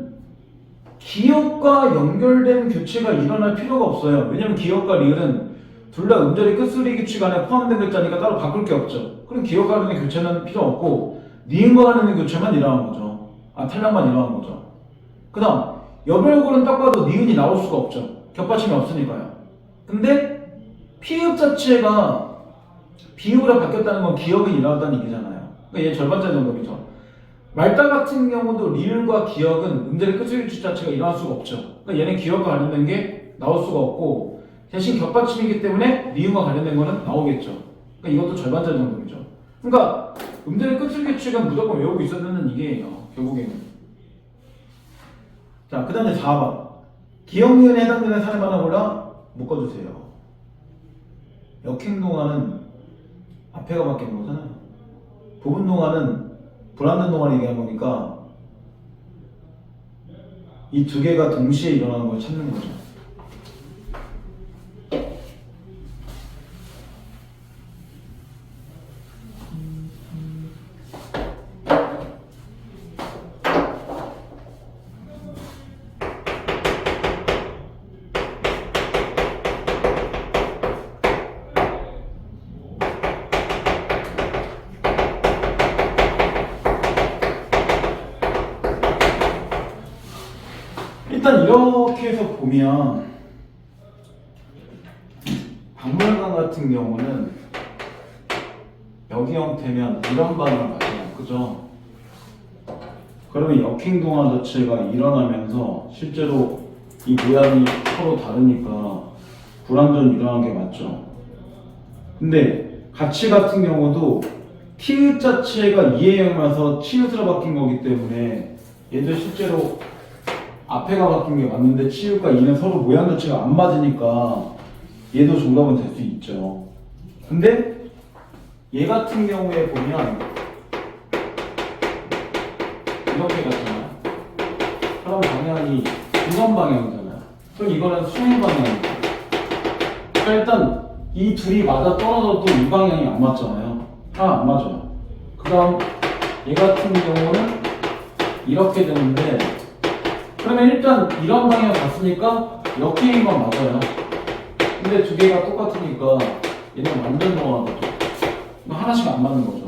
기역과 연결된 교체가 일어날 필요가 없어요. 왜냐면 기역과 리을은 둘 다 음절의 끝소리 규칙 안에 포함된 글자니까 따로 바꿀 게 없죠. 그럼 기역과 관련된 교체는 필요 없고 니은과 관련된 교체만 일어나는 거죠. 탈락만 일어나는 거죠. 그 다음 여별고는 딱 봐도 니은이 나올 수가 없죠. 겹받침이 없으니까요. 근데 피읍 자체가 비읍으로 바뀌었다는 건 기역이 일어났다는 얘기잖아요. 그러니까 얘 절반짜리 정답이죠. 말다 같은 경우도 리을과 기역은 음절의 끝의 규칙 자체가 일어날 수가 없죠. 그러니까 얘는 기역과 관련된 게 나올 수가 없고 대신 겹받침이기 때문에 니은과 관련된 거는 나오겠죠. 그러니까 이것도 절반짜리 정답이죠. 그러니까 음절의 끝의 규칙은 무조건 외우고 있어야 되는 이게예요. 결국에는. 자, 그 다음에 4번. 기역, 니은에 해당되는 사람 하나 골라 묶어주세요. 역행동화는 앞에가 바뀌는 거잖아요. 부분동화는 불완전 동화를 얘기하는 거니까 이 두 개가 동시에 일어나는 걸 찾는 거죠. 일단 이렇게 해서 보면 박물관 같은 경우는 여기 형태면 이런 방향을 가요. 그죠? 그러면 역행동화 자체가 일어나면서 실제로 이 모양이 서로 다르니까 불완전히 일어난 게 맞죠. 근데 가치 같은 경우도 티읕 자체가 이해형이라서 치읕으로 바뀐 거기 때문에 얘도 실제로 앞에가 바뀐 게 맞는데 치읕과 이는 서로 모양 자체가 안 맞으니까 얘도 정답은 될 수 있죠. 근데 얘 같은 경우에 보면 이렇게 갔잖아요. 그럼 방향이 이런 방향이잖아요. 그럼 이거는 수행 방향이죠. 그러니까 일단 이 둘이 맞아 떨어져도 이 방향이 안 맞잖아요. 다 안 맞아요. 그 다음 얘 같은 경우는 이렇게 되는데 그러면 일단 이런 방향 갔으니까 역행인 건 맞아요. 근데 두 개가 똑같으니까 얘는 완전 동하겠죠. 이거 하나씩 안 맞는 거죠.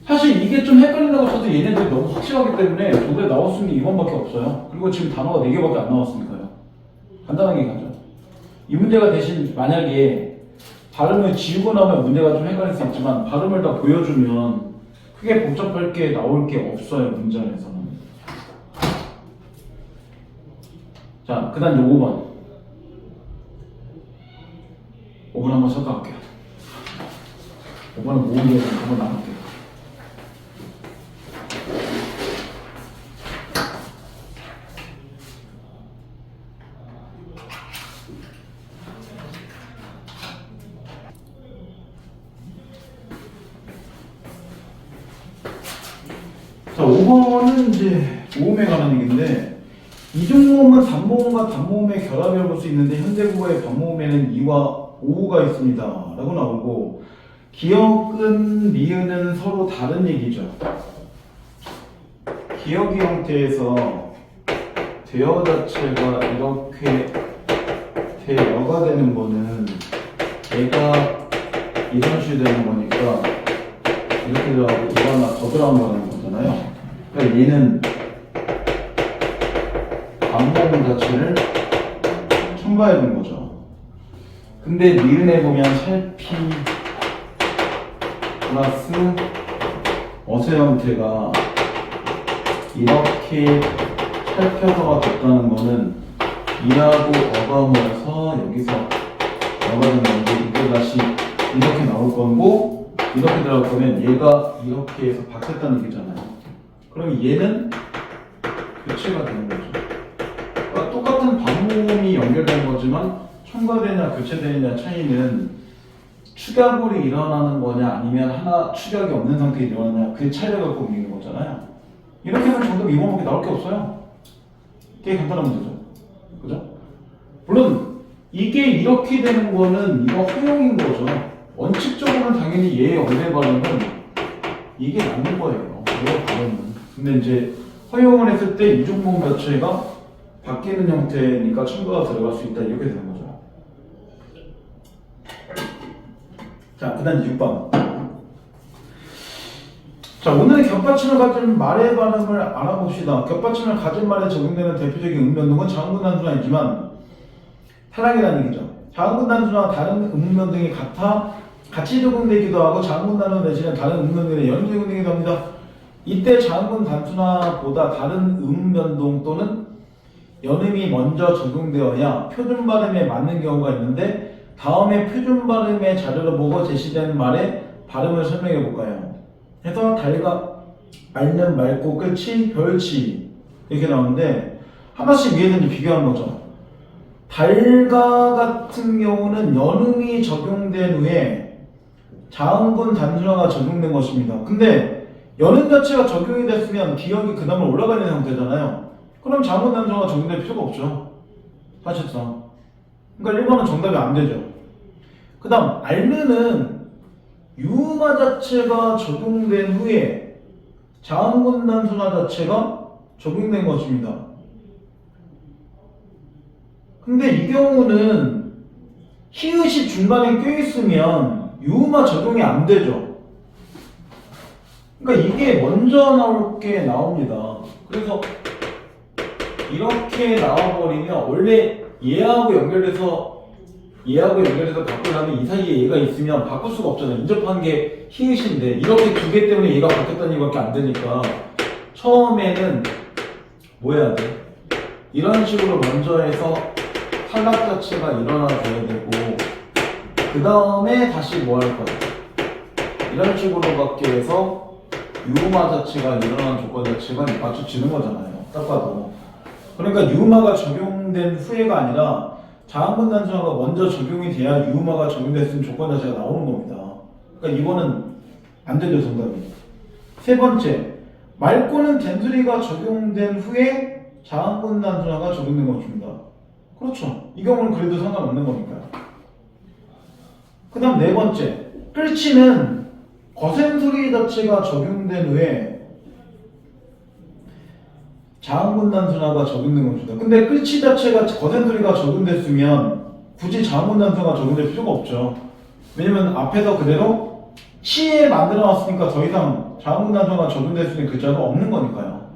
사실 이게 좀 헷갈린다고 쳐도 얘네들이 너무 확실하기 때문에 정답에 나올 수 있는 게 이번밖에 없어요. 그리고 지금 단어가 4개밖에 안 나왔으니까요. 간단하게 가죠. 이 문제가 대신 만약에 발음을 지우고 나면 문제가 좀 헷갈릴 수 있지만 발음을 다 보여주면 크게 복잡할 게 나올 게 없어요. 문제 안에서는. 자, 그 다음 5번. 5번 한번 쳤다 갈게요. 5번은 모으기에 한번 나갈게요. 자, 5번은 이제 모음에 관한 얘기인데 이중모음은 단모음과 단모음의 결합이라고 볼 수 있는데 현대국어의 반모음에는 이와 오가 있습니다 라고 나오고 기역은 미음은 서로 다른 얘기죠. 기역의 형태에서 대어 자체가 이렇게 대어가 되는 거는 얘가 이런 식이 되는 거니까 이렇게 들어가고 이거 하나 더 들어가는 거잖아요. 그러니까 얘는 반모음 자체를 첨가해 본 거죠. 근데 니은에 보면 살피 플러스 어세 형태가 이렇게 살펴서가 됐다는 거는 이라고 어가 모여서 여기서 어가 된 건데 이게 다시 이렇게 나올 거고 이렇게 들어갈 거면 얘가 이렇게 해서 바뀌었다는 얘기잖아요. 그럼 얘는 교체가 되는 거죠. 그러니까 똑같은 반모음이 연결된 거지만 첨가되냐 교체되느냐 차이는 축약으로 일어나는 거냐 아니면 하나 축약이 없는 상태에 일어나냐 그 차이를 갖고 의미하는 거잖아요. 이렇게 하면 정답 2번밖에 나올 게 없어요. 되게 간단한 문제죠. 그죠? 물론 이게 이렇게 되는 거는 이거 허용인 거죠. 원칙적으로는 당연히 얘의 언어 발음은 이게 맞는 거예요. 얘의 발음은. 근데 이제 허용을 했을 때 이중모음 자체가 바뀌는 형태니까 첨가가 들어갈 수 있다 이렇게 되는 거죠. 자, 그 다음 6번. 자, 오늘의 겹받침을 가진 말의 발음을 알아봅시다. 겹받침을 가진 말에 적용되는 대표적인 음변동은 자음군 단수는 아니지만 탈락이라는 얘기죠. 자음군 단수나 다른 음변동이 같이 적용되기도 하고 자음군 단수 대신에 다른 음변동에 연이 적용되기도 합니다. 이때 자음군 단수나보다 다른 음변동 또는 연음이 먼저 적용되어야 표준 발음에 맞는 경우가 있는데 다음에 표준 발음의 자료를 보고 제시된 말의 발음을 설명해 볼까요? 해서 달가, 앓는, 맑고, 끝이, 별치 이렇게 나오는데 하나씩 위에서 이제 비교하는 거죠. 달가 같은 경우는 연음이 적용된 후에 자음군 단순화가 적용된 것입니다. 근데 연음 자체가 적용이 됐으면 기억이 그 다음에 올라가 있는 상태잖아요. 그럼 자음군 단순화가 적용될 필요가 없죠. 사실상. 그러니까 1번은 정답이 안 되죠. 그 다음 앓는은 유음화 자체가 적용된 후에 자음군 단순화 자체가 적용된 것입니다. 근데 이 경우는 히읗이 중간에 껴있으면 유음화 적용이 안 되죠. 그러니까 이게 먼저 나올 게 나옵니다. 그래서 이렇게 나와버리면 원래 얘하고 연결돼서 바꾸려면 이 사이에 얘가 있으면 바꿀 수가 없잖아요. 인접한 게 히읗인데 이렇게 두 개 때문에 얘가 바뀌었다는 얘기밖에 안 되니까 처음에는 뭐 해야 돼? 이런 식으로 먼저 해서 탈락 자체가 일어나줘야 되고 그 다음에 다시 뭐 할 거야? 이런 식으로밖에 해서 유음화 자체가 일어나는 조건 자체가 맞춰지는 거잖아요. 딱 봐도. 그러니까 유음화가 적용된 후에가 아니라 자음군 단순화가 먼저 적용이 돼야 유음화가 적용됐으면 조건 자체가 나오는 겁니다. 그러니까 이거는 안 되죠, 정답이. 세 번째, 맑고는 된소리가 적용된 후에 자음군 단순화가 적용된 것입니다. 그렇죠. 이 경우는 그래도 상관없는 거니까요. 그 다음 네 번째, 끌치는 거센 소리 자체가 적용된 후에 자음군 단순화가 적용된 겁니다. 근데 끝이 자체가 거센 소리가 적용됐으면 굳이 자음군 단순화가 적용될 필요가 없죠. 왜냐면 앞에서 그대로 치에 만들어 놨으니까 더 이상 자음군 단순화가 적용될 수 있는 글자가 없는 거니까요.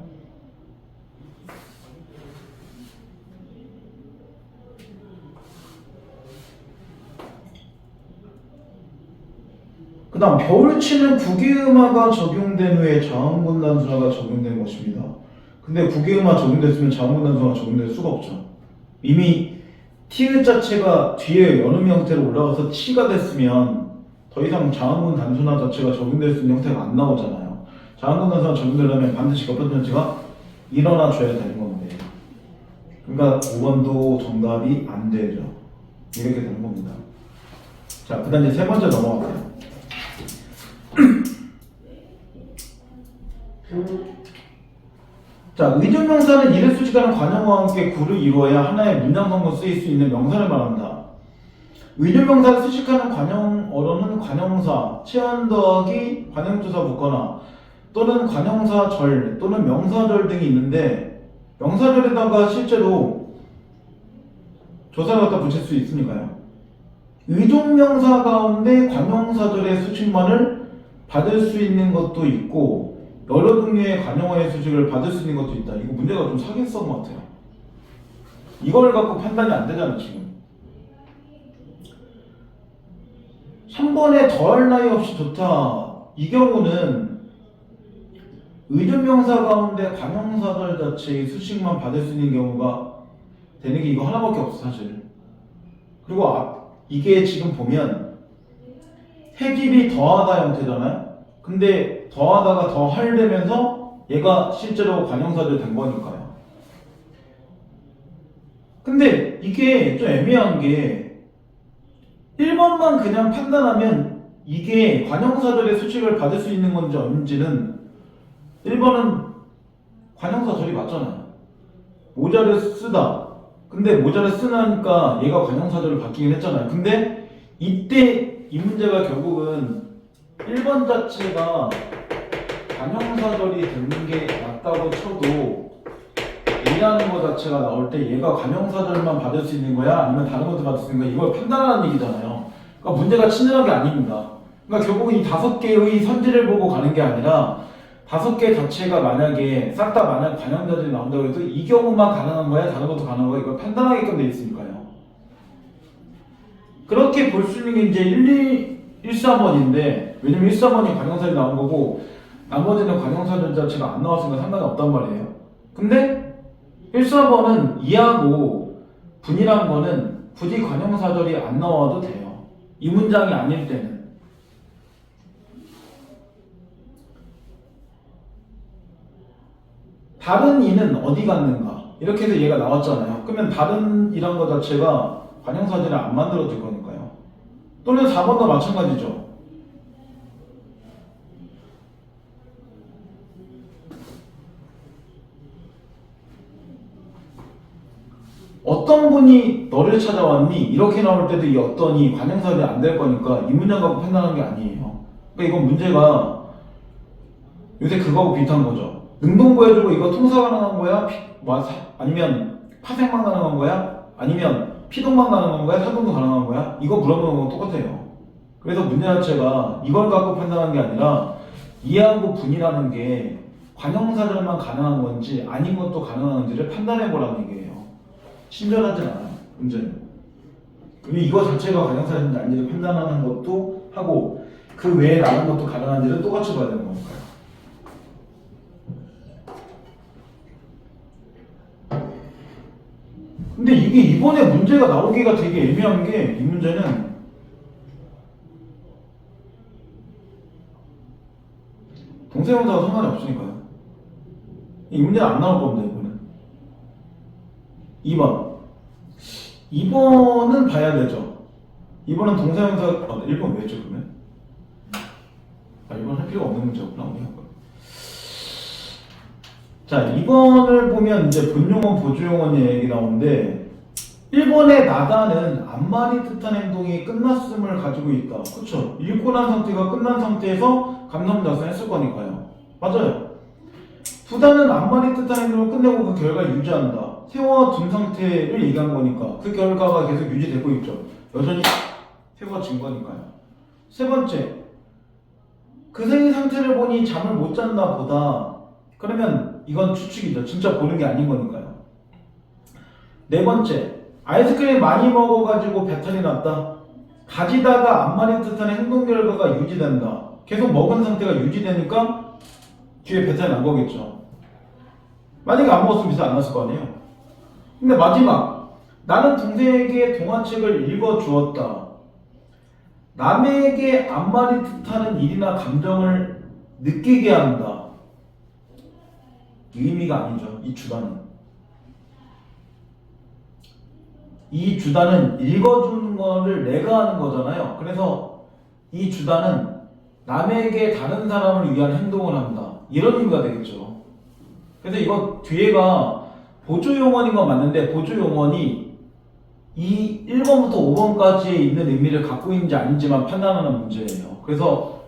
그 다음 겨울치는 국외음화가 적용된 후에 자음군 단순화가 적용된 것입니다. 근데 국외음화 적용됐으면 자음군 단순화가 적용될 수가 없죠. 이미 티읕 자체가 뒤에 연음 형태로 올라가서 치가 됐으면 더 이상 자음군 단순화 자체가 적용될 수 있는 형태가 안 나오잖아요. 자음군 단순화 적용되려면 반드시 겹쳐전치가 일어나줘야 되는 건데, 그러니까 5번도 정답이 안 되죠. 이렇게 되는 겁니다. 자, 그 다음 이제 세 번째 넘어갈게요. 자, 의존명사는 이를 수식하는 관형어와 함께 구를 이루어야 하나의 문장성으로 쓰일 수 있는 명사를 말한다. 의존명사를 수식하는 관형어로는 관형사, 체언 더하기 관형조사 붙거나 또는 관형사절 또는 명사절 등이 있는데, 명사절에다가 실제로 조사를 갖다 붙일 수 있으니까요. 의존명사 가운데 관형사절의 수식만을 받을 수 있는 것도 있고 여러 종류의 관형어의 수식을 받을 수 있는 것도 있다. 이거 문제가 좀 사기성 것 같아요. 이걸 갖고 판단이 안 되잖아 지금. 3번에 더할 나위 없이 좋다. 이 경우는 의존명사 가운데 관형사절 자체의 수식만 받을 수 있는 경우가 되는 게 이거 하나밖에 없어 사실. 그리고 이게 지금 보면 해집이 더하다 형태잖아요. 근데 더하다가 더할 되면서 얘가 실제로 관형사절 된 거니까요. 근데 이게 좀 애매한 게 1번만 그냥 판단하면 이게 관형사절의 수식을 받을 수 있는 건지 아닌지는 1번은 관형사절이 맞잖아요. 모자를 쓰다. 근데 모자를 쓰니까 얘가 관형사절로 바뀌긴 했잖아요. 근데 이때 이 문제가 결국은 1번 자체가 관형사절이 되는 게 맞다고 쳐도 A라는 거 자체가 나올 때 얘가 관형사절만 받을 수 있는 거야? 아니면 다른 것도 받을 수 있는 거야? 이걸 판단하는 얘기잖아요. 그러니까 문제가 친절한 게 아닙니다. 그러니까 결국은 이 5개의 선지를 보고 가는 게 아니라 5개 자체가 만약에 싹 다 만약 관형사절이 나온다고 해서 이 경우만 가능한 거야? 다른 것도 가능한 거야? 이걸 판단하게끔 돼 있으니까요. 그렇게 볼 수 있는 게 이제 1, 3번인데 왜냐면 1, 3번이 관형사절이 나온 거고 나머지는 관형사절 자체가 안 나왔으니까 상관이 없단 말이에요. 근데 1, 4번은 이하고 분이란 거는 굳이 관형사절이 안 나와도 돼요. 이 문장이 아닐 때는. 다른 이는 어디 갔는가? 이렇게 해서 얘가 나왔잖아요. 그러면 다른 이란 거 자체가 관형사절을 안 만들어질 거니까요. 또는 4번도 마찬가지죠. 어떤 분이 너를 찾아왔니? 이렇게 나올 때도 이 어떤이 관형사절이 안 될 거니까 이 문장 갖고 판단하는 게 아니에요. 그러니까 이건 문제가 요새 그거하고 비슷한 거죠. 능동구해주고 이거 통사 가능한 거야? 아니면 파생만 가능한 거야? 아니면 피동만 가능한 거야? 사동도 가능한 거야? 이거 물어보는 건 똑같아요. 그래서 문제 자체가 이걸 갖고 판단하는 게 아니라 이하고 분이라는 게 관형사절만 가능한 건지 아닌 것도 가능한지를 판단해 보라는 얘기예요. 친절하진 않아요, 문제는. 그리고 이거 자체가 관형사절인지 아닌지를 판단하는 것도 하고 그 외에 다른 것도 가능한지를 똑같이 봐야 되는 거니까요. 근데 이게 이번에 문제가 나오기가 되게 애매한 게 이 문제는 동사형사가 상관이 없으니까요. 이 문제는 안 나올 겁니다, 이번은. 2번은 봐야 되죠. 2번은 동사형사, 1번 왜 했죠, 그러면? 1번 할 필요가 없는 문제였구나, 우리 한 거. 자, 2번을 보면 이제 본용어, 보조용어 얘기 나오는데 1번의 나다는 앞말이 뜻한 행동이 끝났음을 가지고 있다. 그쵸? 읽고 난 상태가 끝난 상태에서 감정작성 했을 거니까요. 맞아요. 부단은 앞말이 뜻하는 행동을 끝내고 그 결과를 유지한다. 세워둔 상태를 얘기한 거니까 그 결과가 계속 유지되고 있죠. 여전히 세워진 거니까요. 세 번째, 그 생의 상태를 보니 잠을 못 잤나 보다. 그러면 이건 추측이죠. 진짜 보는 게 아닌 거니까요. 네 번째, 아이스크림 많이 먹어가지고 배탈이 났다. 가지다가 앞말이 뜻하는 행동 결과가 유지된다. 계속 먹은 상태가 유지되니까 뒤에 배탈이 난 거겠죠. 만약에 안 먹었으면 배탈 안 났을 거 아니에요. 근데 마지막, 나는 동생에게 동화책을 읽어주었다. 남에게 앞말이 뜻하는 일이나 감정을 느끼게 한다. 의미가 아니죠. 이 주단은. 이 주단은 읽어주는 거를 내가 하는 거잖아요. 그래서 이 주단은 남에게 다른 사람을 위한 행동을 한다. 이런 의미가 되겠죠. 그래서 이거 뒤에가 보조용언인 건 맞는데 보조용언이 이 1번부터 5번까지에 있는 의미를 갖고 있는지 아닌지만 판단하는 문제예요. 그래서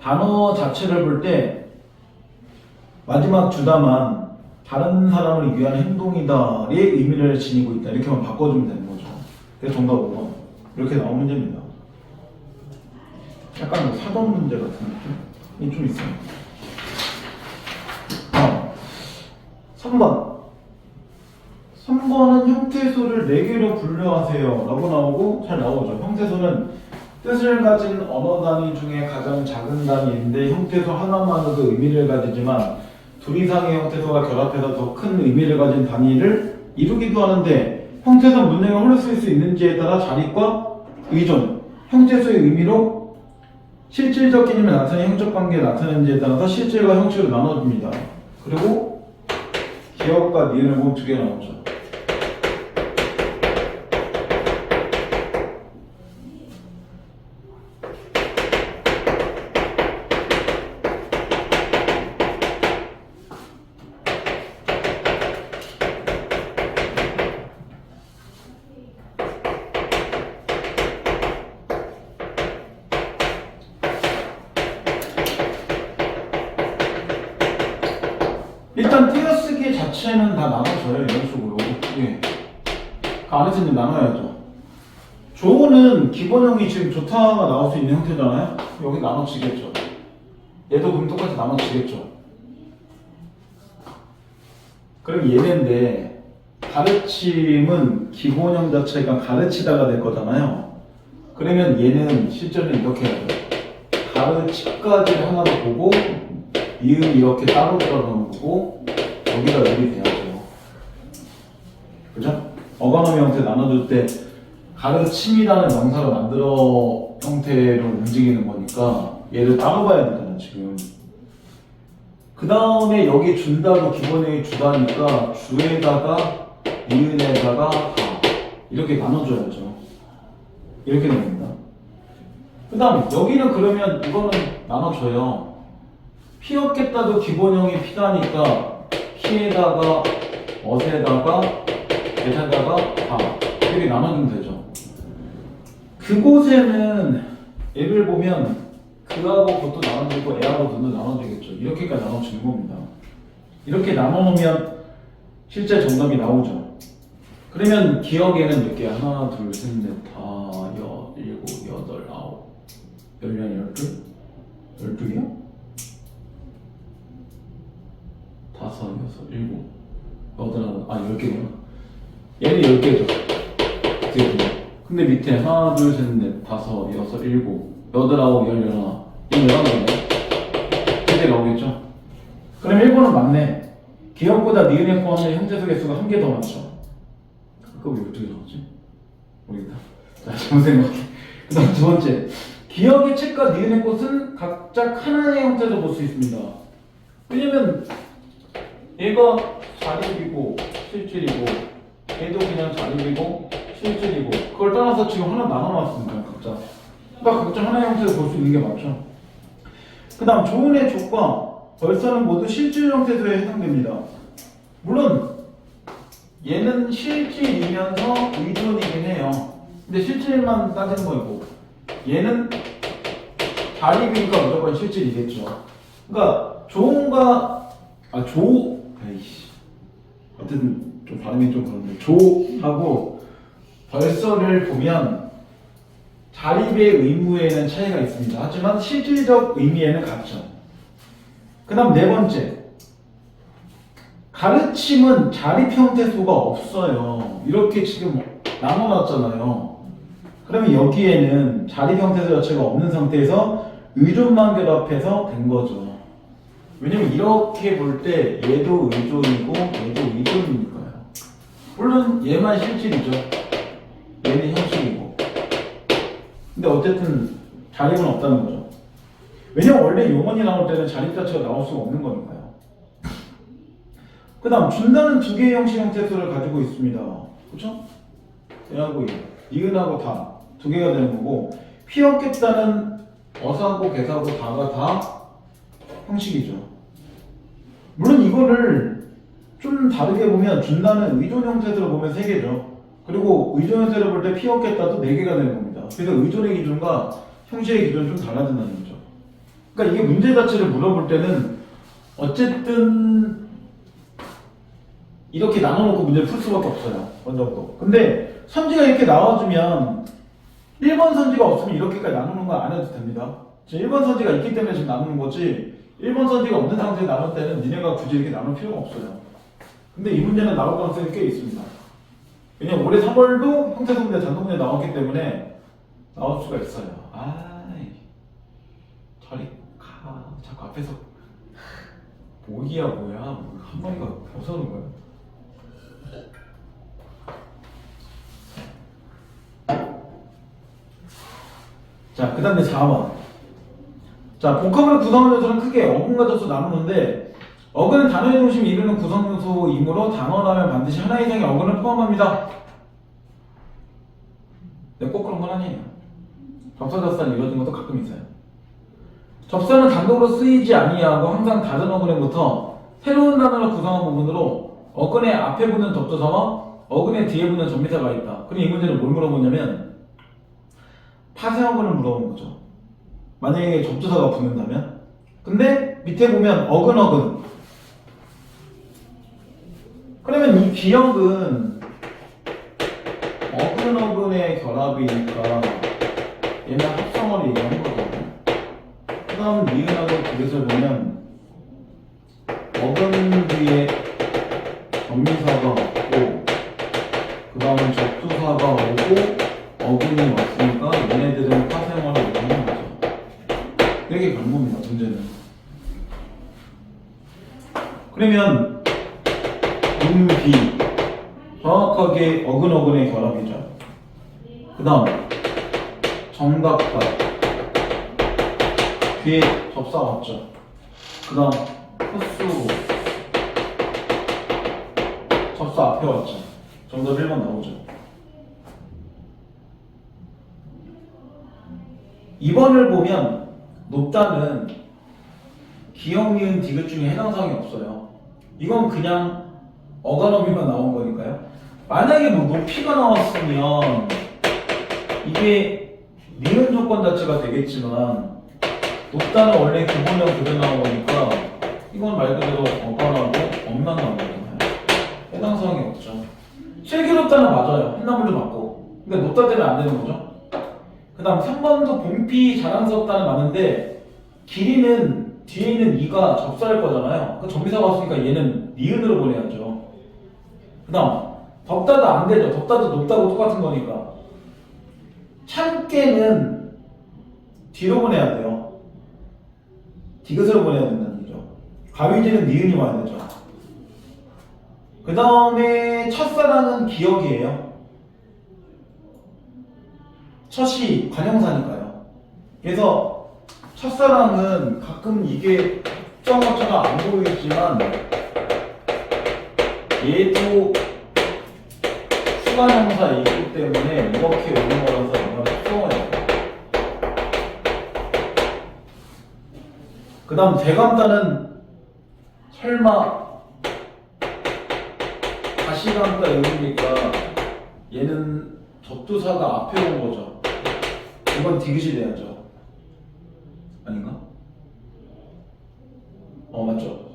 단어 자체를 볼 때 마지막 주단만 다른 사람을 위한 행동이다의 의미를 지니고 있다. 이렇게만 바꿔주면 되는 거죠. 그래서 정답 5번. 이렇게 나온 문제입니다. 약간 뭐 사전 문제 같은 느낌이 좀 있어요. 3번. 3번은 형태소를 4개로 분류하세요 라고 나오고 잘 나오죠. 형태소는 뜻을 가진 언어 단위 중에 가장 작은 단위인데 형태소 하나만으로도 의미를 가지지만 둘 이상의 형태소가 결합해서 더 큰 의미를 가진 단위를 이루기도 하는데 형태소 문맥을 흘러 쓸 수 있는지에 따라 자립과 의존, 형태소의 의미로 실질적 개념을 나타내는 형적 관계를 나타내는지에 따라서 실질과 형식으로 나눠집니다. 그리고 기억과 니은을 보면 2개 나오죠. 일단 띄어쓰기 자체는 다 나눠져요. 이런 식으로. 예. 그 안에서 이제 나눠야죠. 조는 기본형이 지금 조타가 나올 수 있는 형태잖아요. 여기 나눠지겠죠. 얘도 그럼 똑같이 나눠지겠죠. 그럼 얘네인데 가르침은 기본형 자체가 가르치다가 될 거잖아요. 그러면 얘는 실제로 이렇게 해야 돼요. 가르치까지 하나로 보고 이음이 이렇게 따로 들어가고 여기다 을이 돼야죠. 그죠? 어간어미 형태 나눠줄 때 가르침이라는 명사로 만들어 형태로 움직이는 거니까 얘를 따로 봐야 되잖아 지금. 그 다음에 여기 준다고 기본형이 주다니까 주에다가 이은에다가 다 이렇게 나눠줘야죠. 이렇게 됩니다. 그 다음 여기는 그러면 이거는 나눠줘요. 피었겠다도 기본형이 피다니까 피에다가 어에다가 에다가 다 이렇게 나눠주면 되죠. 그곳에는 얘를 보면 그하고 그것도 나눠지고 애하고 너도 나눠지겠죠. 이렇게까지 나눠지는 겁니다. 이렇게 나눠놓으면 실제 정답이 나오죠. 그러면 기억에는 몇 개? 하나, 둘, 셋, 넷, 다, 일곱, 여덟, 아홉, 열한, 12개요? 5, 6, 7, 8, 10개구나. 얘는 10개죠. 근데 밑에 하나, 둘, 셋, 넷, 5, 6, 7, 8, 9, 10, 11. 얘는 11개네. 이렇게 나오겠죠? 그럼 1번은 맞네. 기억보다 니은에 포함된 형태소 개수가 1개 더 많죠. 그거 왜 12개 나오지? 모르겠다. 자, 잘못 생각해. 그 다음 두 번째. 기억의 책과 니은의 꽃은 각각 하나의 형태로 볼 수 있습니다. 왜냐면 얘가 자립이고 실질이고 얘도 그냥 자립이고 실질이고 그걸 따라서 지금 하나 나눠놨습니다. 각자. 그러니까 각자 하나의 형태로 볼 수 있는 게 맞죠. 그 다음 조은의 족과 벌써는 모두 실질 형태소에 해당됩니다. 물론 얘는 실질이면서 의존이긴 해요. 근데 실질만 따지는 거이고 얘는 자립이니까 무조건 실질이겠죠. 그러니까 조은과 에이씨. 어쨌든 좀 발음이 좀 그런데 조하고 벌서를 보면 자립의 의무에는 차이가 있습니다. 하지만 실질적 의미에는 같죠. 그 다음 네 번째, 가르침은 자립 형태 수가 없어요. 이렇게 지금 나눠놨잖아요. 그러면 여기에는 자립 형태 자체가 없는 상태에서 의존만 결합해서 된 거죠. 왜냐면 이렇게 볼 때 얘도 의존이고 얘도 의존이니까요. 물론 얘만 실질이죠. 얘는 형식이고. 근데 어쨌든 자립은 없다는 거죠. 왜냐면 원래 용언이 나올 때는 자립 자체가 나올 수가 없는 거니까요. 그 다음 준다는 두 개의 형식 형태수를 가지고 있습니다. 그쵸? 얘하고 얘, 이은하고 다 두 개가 되는 거고, 피었겠다는 어사하고 개사하고 다가 다 형식이죠. 물론 이거를 좀 다르게 보면 준다는 의존 형태들을 보면 3개죠. 그리고 의존 형태를 볼 때 피었겠다도 4개가 되는 겁니다. 그래서 의존의 기준과 형식의 기준은 좀 달라진다는 거죠. 그러니까 이게 문제 자체를 물어볼 때는 어쨌든 이렇게 나눠놓고 문제를 풀 수밖에 없어요. 어느 정도. 근데 선지가 이렇게 나와주면 1번 선지가 없으면 이렇게까지 나누는 거 안 해도 됩니다. 지금 1번 선지가 있기 때문에 지금 나누는 거지 1번 선지가 없는 상태에 나눌 때는 니네가 굳이 이렇게 나눌 필요가 없어요. 근데 이 문제는 나올 가능성이 꽤 있습니다. 왜냐면 올해 3월도 형태소문제 단독문제 나왔기 때문에 나올 수가 있어요. 아이 저리 가. 자꾸 앞에서 뭐야 한 마리가 벗어오는 거야. 자, 그 다음에 4번. 자, 복합을 구성하는 요소는 크게 어근과 젖소 나누는데 어근은 단어의 중심을 이루는 구성 요소이므로 단어라면 반드시 하나 이상의 어근을 포함합니다. 네, 꼭 그런 건 아니에요. 접사 접사는 이루어진 것도 가끔 있어요. 접사는 단독으로 쓰이지 아니하고 항상 다른 어근에부터 새로운 단어를 구성한 부분으로 어근의 앞에 붙는 접조사와 어근의 뒤에 붙는 접미사가 있다. 그럼 이 문제는 뭘 물어보냐면 파생어근을 물어보는 거죠. 만약에 접조사가 붙는다면. 근데 밑에 보면 어근. 그러면 이 기역은 어근의 결합이니까 얘는 합성어를 얘기하는 거거든요. 그 다음 니은하고 그릇을 보면 어근 뒤에 접미사가 없고 그 다음에 접두사가 오고 어근이 왔으니까 얘네들은 파생어를 얘기하는 거죠. 되게 경고입니다, 문제는. 그러면 비 정확하게 어근의 결합이죠. 그 다음 정답과 뒤에 접사 왔죠. 그 다음 흡수 접사 앞에 왔죠. 정답 1번 나오죠. 2번을 보면 높다는 기역, 미은, 디귿 중에 해당 사항이 없어요. 이건 그냥 어간어미만 나온 거니까요. 만약에 뭐 높이가 나왔으면 이게 니은 조건 자체가 되겠지만 높다는 원래 기본형 그대로 나온 거니까 이건 말 그대로 어간하고 엄만 나온 거잖아요. 해당 사항이 없죠. 실기롭다는 맞아요. 한나물도 맞고. 근데 높다 때문에 안 되는 거죠. 그 다음 3번도 봉피 자랑스럽다는 맞는데 길이는 뒤에 있는 이가 접사할 거잖아요. 그 접미사가 왔으니까 얘는 니은으로 보내야죠. 그 다음 덥다도 안 되죠. 덥다도 높다고 똑같은 거니까. 참깨는 뒤로 보내야 돼요. 디귿으로 보내야 된다는 얘기죠. 가위질은 니은이 와야 되죠. 그 다음에 첫사랑은 기억이에요. 첫이 관형사니까요. 그래서 첫사랑은 가끔 이게 특정어처가 안 보이지만 얘도 수관형사이기 때문에 이렇게 오는 거라서 이건 특정어예요. 그 다음 대감자는 설마 다시감자 여기니까 얘는 접두사가 앞에 온 거죠. 이건 디귿이 돼야죠. 아닌가? 맞죠.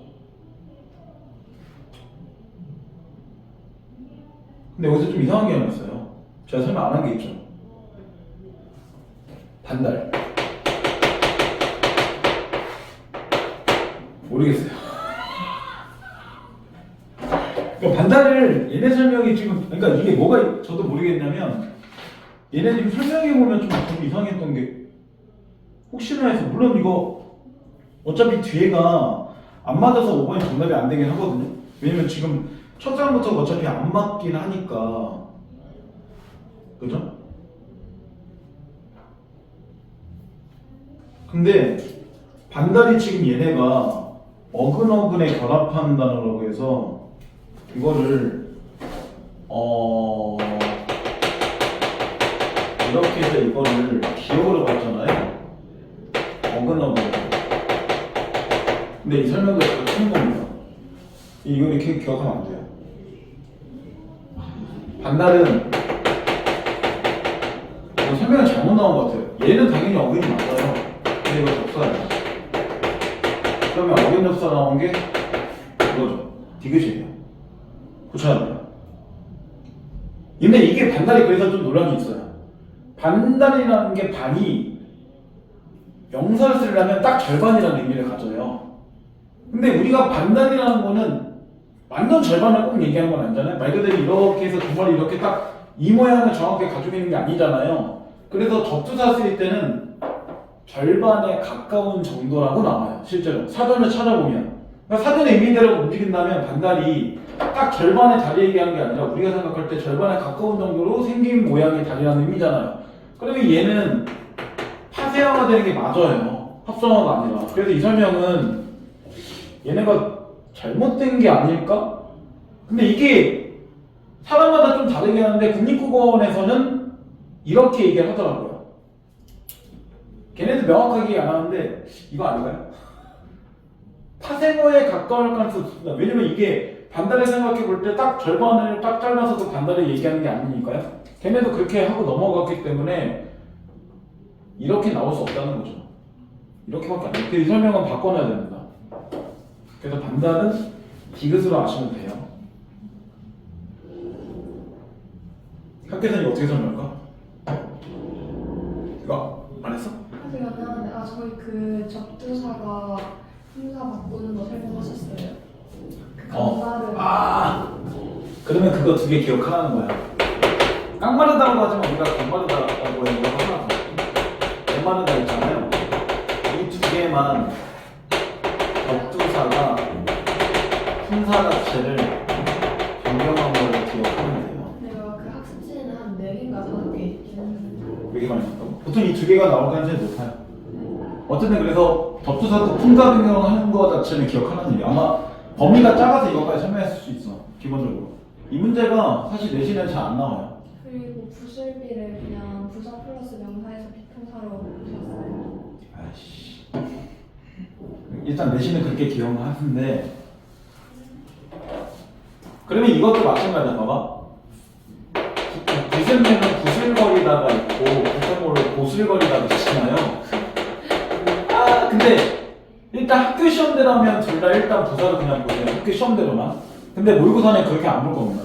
근데 여기서 좀 이상한 게 하나 있어요. 제가 설명 안 한 게 있죠. 반달. 모르겠어요. 그러니까 반달을 얘네 설명이 지금 그러니까 이게 뭐가 저도 모르겠냐면 얘네 지금 설명해 보면 좀 이상했던 게 혹시나 해서 물론 이거 어차피 뒤에가 안 맞아서 5번이 정답이 안 되긴 하거든요. 왜냐면 지금 첫 장부터 어차피 안 맞긴 하니까 그죠? 근데 반달이 지금 얘네가 어근어근에 결합한 단어라고 해서 이거를 이렇게 해서 이거를 기억으로 봤잖아요. 어근어근. 근데 이 설명도 제가 틀린 겁니다. 이거 이렇게 기억하면 안 돼요. 반달은 이거 설명이 잘못 나온 것 같아요. 얘는 당연히 어근이 맞아요. 근데 이거 접사예요. 그러면 어근 접사 나온 게 이거죠. 디귿이에요. 고쳐야 돼요. 근데 이게 반달이 그래서 좀 논란이 있어요. 반달이라는 게 반이 명사를 쓰려면 딱 절반이라는 의미를 가져요. 근데 우리가 반달이라는 거는 완전 절반을 꼭 얘기하는 건 아니잖아요. 말 그대로 이렇게 해서 두 마리 이렇게 딱 이 모양을 정확하게 가지고 있는 게 아니잖아요. 그래서 접두사 쓸 때는 절반에 가까운 정도라고 나와요. 실제로 사전을 찾아보면. 그러니까 사전의 의미대로 움직인다면 반달이 딱 절반의 다리 얘기하는 게 아니라 우리가 생각할 때 절반에 가까운 정도로 생긴 모양의 다리라는 의미잖아요. 그러면 얘는 파세화가 되는 게 맞아요. 합성어가 아니라. 그래서 이 설명은 얘네가 잘못된 게 아닐까? 근데 이게 사람마다 좀 다르게 하는데 국립국어원에서는 이렇게 얘기를 하더라고요. 걔네도 명확하게 안 하는데 이거 아닌가요? 파생어에 가까울 가능성이 있습니다. 왜냐면 이게 반달을 생각해 볼 때 딱 절반을 딱 잘라서도 반달을 얘기하는 게 아니니까요. 걔네도 그렇게 하고 넘어갔기 때문에 이렇게 나올 수 없다는 거죠. 이렇게밖에 안 돼요. 이 설명은 바꿔놔야 됩니다. 그래서 반달은 디귿으로 아시면 돼요. 학교에서는 어떻게 설명할까? 이거 안 했어? 아직 안 나왔는데 저희 그 접두사가 품사 바꾸는 거 설명하셨어요. 그 간발을 그러면 그거 두 개 기억하라는 거야. 깡마르다고 하지만 우리가 강마르다라고 해서 하나 더. 강마르다 있잖아요. 이 두 개만 접두사가 품사 자체를 변경한 걸 기억하면 돼요. 내가 그 학습지에는 한 4개인가 5개 있긴 했는데 4개만 있었다고? 보통 이 두 개가 나올 가능성이 높아요. 어쨌든 그래서 접두사도 품사 변경하는 거 자체를 기억하는 일이 아마 범위가 작아서 이것까지 설명했을 수 있어. 기본적으로 이 문제가 사실 내신에 잘 안 나와요. 그리고 부술비를 그냥 부사 플러스 명사에서 비동사로 줬어요. 아이씨. 일단 내신은 그렇게 기억을 하는데 그러면 이것도 마찬가지야. 봐봐. 부슬매는 부슬거리다가 있고 부슬모를 고슬거리다가 있잖아요. 근데 일단 학교 시험대로면 둘 다 일단 부사를 그냥 보세요. 학교 시험대로만. 근데 모의고사는 그렇게 안 볼 겁니다.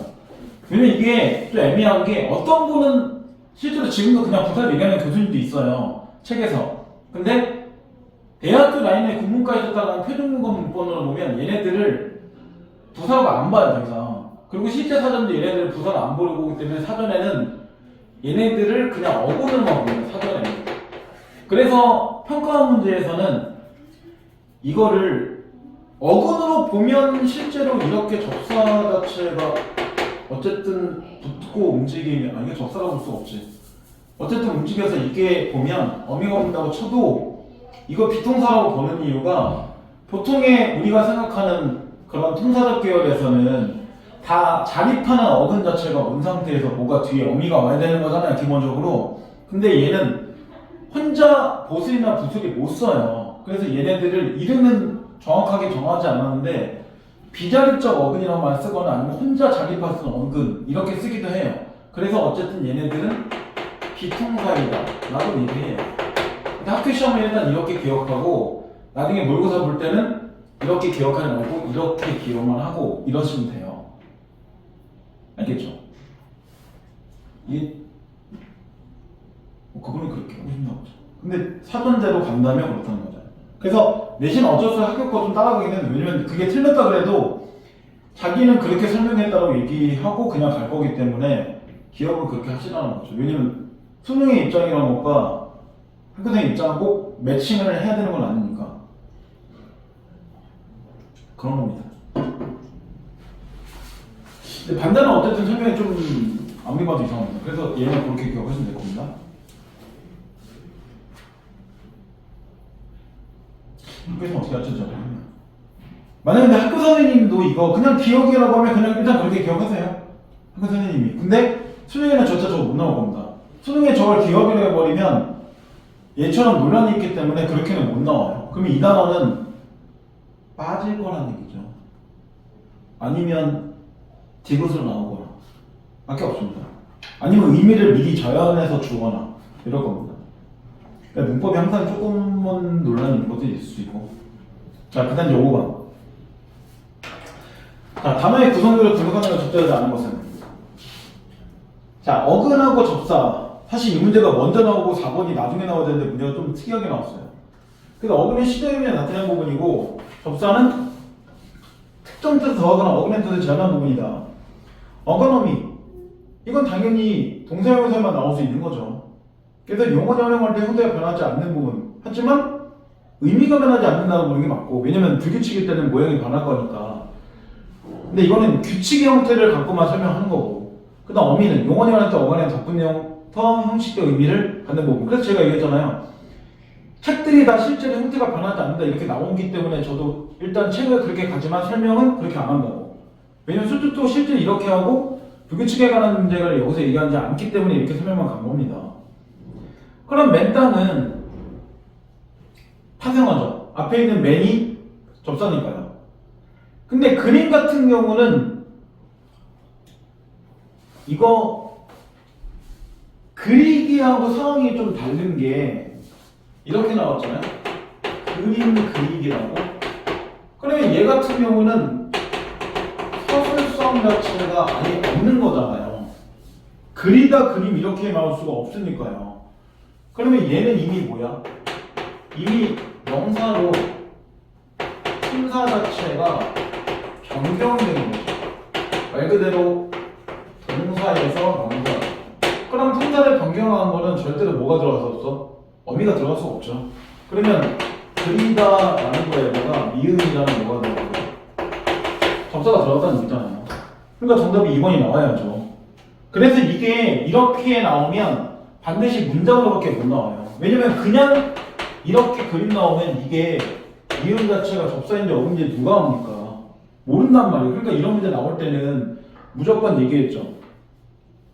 왜냐면 이게 좀 애매한 게 어떤 분은 실제로 지금도 그냥 부사를 얘기하는 교수님도 있어요. 책에서. 근데 대학교 라인에 국문과에서 표준문법 문법으로 보면 얘네들을 부사로 안 봐요, 더 이상. 그리고 실제 사전도 얘네들을 부사를 안 보고 때문에 사전에는 얘네들을 그냥 어근으로만 봅니다, 사전에는. 그래서 평가 문제에서는 이거를 어근으로 보면 실제로 이렇게 접사 자체가 어쨌든 붙고 움직이면 이게 접사라고 볼 수가 없지. 어쨌든 움직여서 이게 보면 어미가 온다고 쳐도 이거 비동사라고 보는 이유가 보통의 우리가 생각하는 그런 통사적 계열에서는 다 자립하는 어근 자체가 온 상태에서 뭐가 뒤에 어미가 와야 되는 거잖아요, 기본적으로. 근데 얘는 혼자 보슬이나 부슬이 못 써요. 그래서 얘네들을 이름은 정확하게 정하지 않았는데 비자립적 어근이라고 말 쓰거나 아니면 혼자 자립할 수 있는 어근 이렇게 쓰기도 해요. 그래서 어쨌든 얘네들은 비통사이다 라고 얘기해요. 근데 학교 시험에 일단 이렇게 기억하고 나중에 모의고사 볼 때는 이렇게 기억하지 말고 이렇게 기억만 하고 이러시면 돼요. 알겠죠? 이게 그분이 그렇게 하고 싶나 보죠. 근데 사전제로 간다면 그렇다는 거죠. 그래서 내신 어쩔 수 없이 합격과 좀 따라가긴 했는데, 왜냐면 그게 틀렸다 그래도 자기는 그렇게 설명했다고 얘기하고 그냥 갈 거기 때문에 기업은 그렇게 하시라는 거죠. 왜냐면 수능의 입장이라는 것과 학교생의 입장은 꼭 매칭을 해야 되는 건 아니니까. 그런 겁니다. 근데 반대는 어쨌든 설명이 좀 아무리 봐도 이상합니다. 그래서 얘는 그렇게 기억하시면 될 겁니다. 그래서 어떻게 하죠? 만약에 근데 학교 선생님도 이거 그냥 기억이라고 하면 그냥 일단 그렇게 기억하세요. 학교 선생님이. 근데 수능에는 저차 저거 못 나올 겁니다. 수능에 저걸 기억을 해버리면 얘처럼 논란이 있기 때문에 그렇게는 못 나와요. 그러면 이 단어는 빠질 거라는 얘기죠. 아니면 디귿으로 나오거나 밖에 없습니다. 아니면 의미를 미리 저연해서 주거나 이럴 겁니다. 그러니까 문법이 항상 조금은 논란이 있는 것도 있을 수 있고. 자, 그 다음 이제 5번. 자, 단어의 구성들을 분석하는 적절하지 않은 것은. 자, 어근하고 접사. 사실 이 문제가 먼저 나오고 4번이 나중에 나와야 되는데 문제가 좀 특이하게 나왔어요. 그래서 어근은 시도의미에 나타나는 부분이고, 접사는 특정 뜻을 더하거나 어근의 뜻을 제한한 부분이다. 어거너미. 이건 당연히 동사형용사만 나올 수 있는 거죠. 그래서 용어를 활용할 때 형태가 변하지 않는 부분. 하지만 의미가 변하지 않는다는 부분이 맞고, 왜냐면 불규칙일 때는 모양이 변할 거니까. 근데 이거는 규칙의 형태를 갖고만 설명하는 거고, 그 다음 어미는 용어를 활용할 때 어간의 접근형터 형식의 의미를 갖는 부분. 그래서 제가 얘기했잖아요. 책들이 다 실제로 형태가 변하지 않는다 이렇게 나오기 때문에 저도 일단 책을 그렇게 가지만 설명은 그렇게 안 한다고. 왜냐면 수특도 실제 이렇게 하고 불규칙에 관한 문제를 여기서 얘기하지 않기 때문에 이렇게 설명만 간 겁니다. 그럼 맨땅은 파생어죠. 앞에 있는 맨이 접사니까요. 근데 그림 같은 경우는 이거 그리기하고 상황이 좀 다른 게 이렇게 나왔잖아요. 그림 그리기라고. 그러면 얘 같은 경우는 서술성 자체가 아예 없는 거잖아요. 그리다 그림 이렇게 나올 수가 없으니까요. 그러면 얘는 이미 뭐야? 이미 명사로 품사 자체가 변경되는 거죠. 말 그대로 동사에서 명사. 그럼 품사를 변경하는 거는 절대로 뭐가 들어갈 수 없어? 어미가 들어갈 수가 없죠. 그러면 그리다라는 거에다가 미음이라는 뭐가 들어가고 접사가 들어갔다는 얘기잖아요. 그러니까 정답이 2번이 나와야죠. 그래서 이게 이렇게 나오면 반드시 문장으로밖에 못 나와요. 왜냐면 그냥 이렇게 그림 나오면 이게 미음 자체가 접사인지 어근인지 누가 합니까? 모른단 말이에요. 그러니까 이런 문제 나올 때는 무조건 얘기했죠.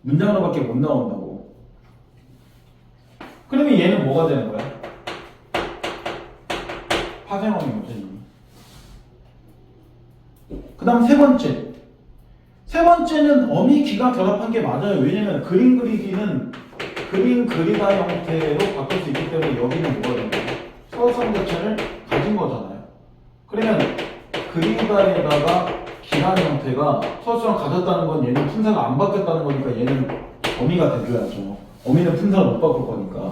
문장으로밖에 못 나온다고. 그러면 얘는 뭐가 되는 거야? 파생어인 거죠. 그 다음 세 번째. 세 번째는 어미 기가 결합한 게 맞아요. 왜냐면 그림 그리기는 그림 그리다 형태로 바꿀 수 있기 때문에 여기는 뭐가 되는 거예요? 서술성 자체를 가진 거잖아요. 그러면 그리다에다가 기라는 형태가 서술성 가졌다는 건 얘는 품사가 안 바뀌었다는 거니까 얘는 어미가 돼줘야죠. 어미는 품사를 못 바꿀 거니까.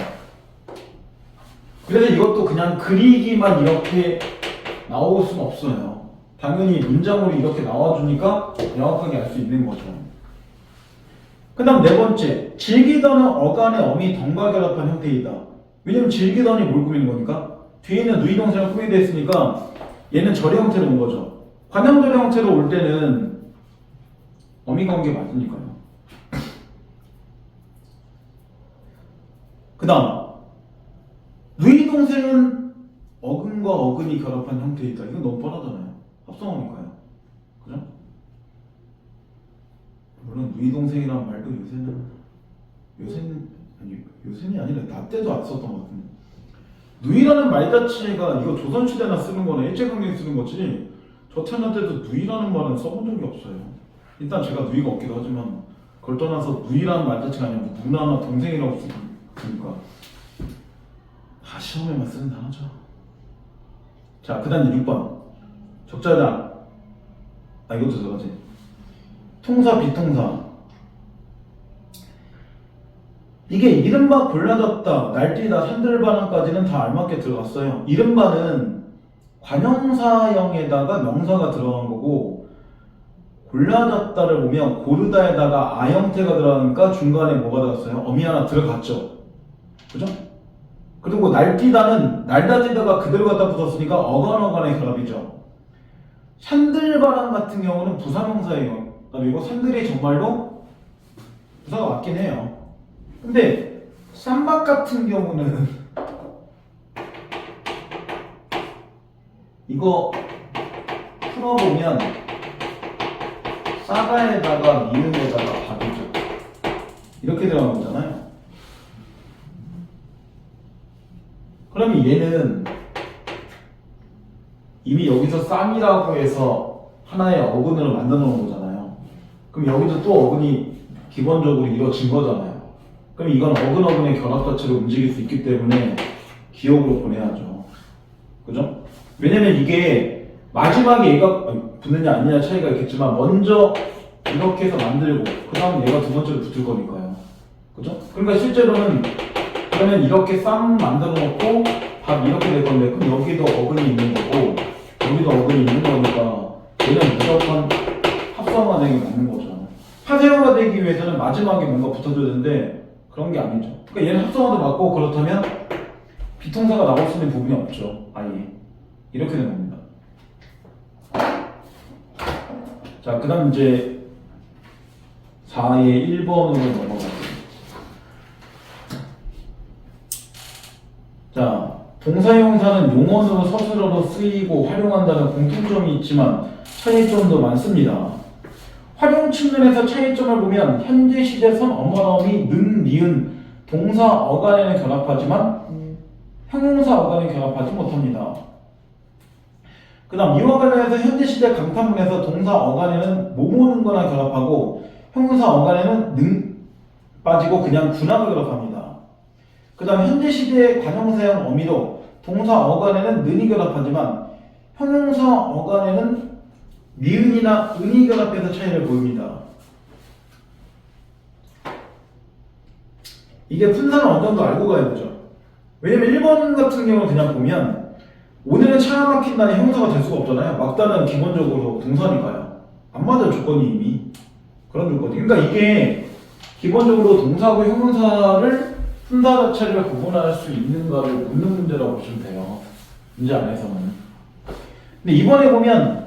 그래서 이것도 그냥 그리기만 이렇게 나올 수는 없어요. 당연히 문장으로 이렇게 나와주니까 명확하게 알 수 있는 거죠. 그 다음 네 번째, 즐기다는 어간의 어미 덩과 결합한 형태이다. 왜냐면 즐기다니 뭘 꾸미는 거니까? 뒤에 있는 누이동사를 꾸미게 됐으니까 얘는 절의 형태로 온 거죠. 관형절의 형태로 올 때는 어미가 온 게 맞으니까요. 그 다음 누이동생은 어근과 어근이 결합한 형태이다. 이건 너무 뻔하잖아요. 합성어니까요. 그죠? 물론 누이동생이란 말도 요새는 아니라 나 때도 안 썼던 것 같은데. 누이라는 말 자체가 이거 조선시대나 쓰는 거나 일제강점기 쓰는 거지 저 태어날 때도 누이라는 말은 써본 적이 없어요. 일단 제가 누이가 없기도 하지만 그걸 떠나서 누이라는 말 자체가 아니라 누나나 동생이라고 쓰니까 시험에만 쓰는 단어죠. 자, 그 다음 6번 적절하다. 이것도 들어가지. 통사 비통사. 이게 이른바 골라졌다, 날뛰다, 산들바람까지는 다 알맞게 들어갔어요. 이른바는 관형사형에다가 명사가 들어간 거고, 골라졌다를 보면 고르다에다가 아 형태가 들어가니까 중간에 뭐가 들어갔어요? 어미 하나 들어갔죠. 그죠? 그리고 날뛰다는 날다뛰다가 그대로 갖다 붙었으니까 어간어간의 결합이죠. 산들바람 같은 경우는 부사명사예요. 그리고 산들이 정말로 부사가 맞긴 해요. 근데 쌈박 같은 경우는 이거 풀어보면 싸가에다가 미음에다가 밥이죠. 이렇게 들어간 거잖아요. 그러면 얘는 이미 여기서 쌈이라고 해서 하나의 어근을 만들어 놓은 거잖아요. 그럼 여기도 또 어근이 기본적으로 이루어진 거잖아요. 그럼 이건 어근어근의 결합 자체로 움직일 수 있기 때문에 기억으로 보내야죠. 그죠? 왜냐면 이게 마지막에 얘가 붙느냐 아니냐 차이가 있겠지만 먼저 이렇게 해서 만들고 그 다음 얘가 두 번째로 붙을 거니까요. 그죠? 그러니까 실제로는 그러면 이렇게 쌈 만들어 놓고 밥 이렇게 될 건데 그럼 여기도 어근이 있는 거고 여기도 어근이 있는 거니까 얘는 무조건 합성화 되기 맞는 거죠. 파생화가 되기 위해서는 마지막에 뭔가 붙어줘야 되는데 그런 게 아니죠. 그러니까 얘는 합성화도 맞고 그렇다면 비통사가 나올 수 있는 부분이 없죠. 아예 이렇게 되는 겁니다. 자, 그 다음 이제 4의 1번으로 넘어갈게요. 자, 동사형사는 용언으로 서술어로 쓰이고 활용한다는 공통점이 있지만 차이점도 많습니다. 활용 측면에서 차이점을 보면 현재 시제선 어머러미 는 니은 동사 어간에는 결합하지만 형용사 어간에 결합하지 못합니다. 그 다음 이와 관련해서 현재 시제 강타문에서 동사 어간에는 뭐뭐는 거나 결합하고 형용사 어간에는 는 빠지고 그냥 구나가 결합합니다. 그 다음 현재 시제의 관형사형 어미도 동사 어간에는 는이 결합하지만 형용사 어간에는 니은이나 은이 결합해서 차이를 보입니다. 이게 분산은 어느 정도 알고 가야 되죠. 왜냐면 1번 같은 경우는 그냥 보면 오늘은 차가 막힌다는 형용사가 될 수가 없잖아요. 막다는 기본적으로 동사니까요. 안 맞아요, 조건이 이미. 그런 조건이. 그러니까 이게 기본적으로 동사하고 형용사를 분사 자체를 구분할 수 있는가를 묻는 문제라고 보시면 돼요. 문제 안에서는. 근데 이번에 보면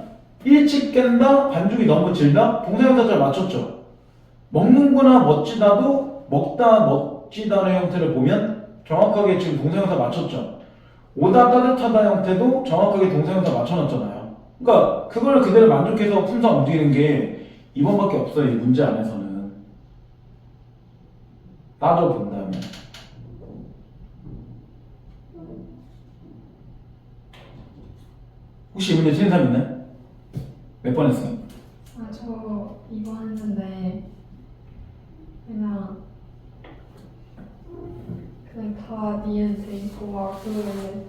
일찍 깬다, 반죽이 너무 질다, 동사형사를 맞췄죠. 먹는구나, 멋지다도 먹다, 멋지다의 형태를 보면 정확하게 지금 동사형사 맞췄죠. 오다, 따뜻하다 형태도 정확하게 동사형사 맞춰놨잖아요. 그러니까 그걸 그대로 만족해서 품사 움직이는 게 이번밖에 없어요, 이 문제 안에서는. 따져본다면. 혹시 이 문제 틀린 사람 있나요? 몇 번 했어요? 아, 저 이거 했는데 그냥 다 니은 돼 있고 막 그러는데.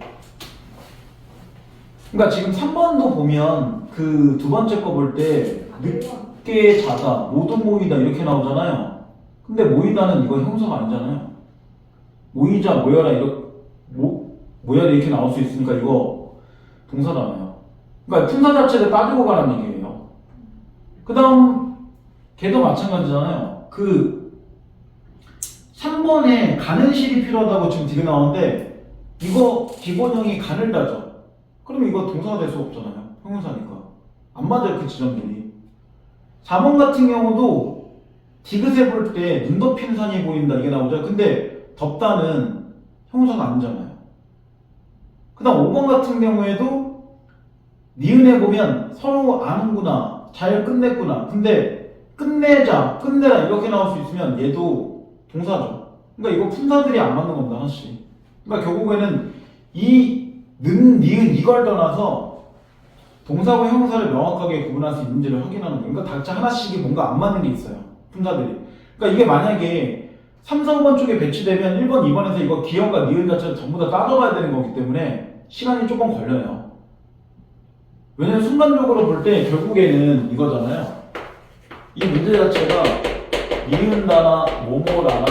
그러니까 지금 3번도 보면 그 두 번째 거 볼 때 늦게 자다, 모두 모이다 이렇게 나오잖아요. 근데 모이다는 이거 형사가 아니잖아요. 모이자, 모여라 모여라 이렇게 나올 수 있으니까 이거 동사잖아요. 그러니까 품사 자체를 따지고 가라는 얘기예요. 그 다음 걔도 마찬가지잖아요. 그 3번에 가는 실이 필요하다고 지금 뒤에 나오는데 이거 기본형이 가늘 다죠. 그럼 이거 동사가 될 수 없잖아요. 형용사니까. 안 맞아요, 그 지점들이. 4번 같은 경우도 디귿에 볼 때 눈 덮인 산이 보인다 이게 나오죠. 근데 덥다는 형용사가 아니잖아요. 그 다음 5번 같은 경우에도 니은에 보면 서로 아는구나, 잘 끝냈구나. 근데 끝내자, 끝내라 이렇게 나올 수 있으면 얘도 동사죠. 그러니까 이거 품사들이 안 맞는 겁니다, 하나씩. 그러니까 결국에는 이 는, 니은 이걸 떠나서 동사고 형용사를 명확하게 구분할 수 있는지를 확인하는 거예요. 그러니까 각자 하나씩이 뭔가 안 맞는 게 있어요, 품사들이. 그러니까 이게 만약에 3, 4번 쪽에 배치되면 1번, 2번에서 이거 기억과 니은 자체를 전부 다 따져봐야 되는 거기 때문에 시간이 조금 걸려요. 왜냐면 순간적으로 볼 때 결국에는 이거잖아요. 이 문제 자체가 니은다나 뭐뭐라나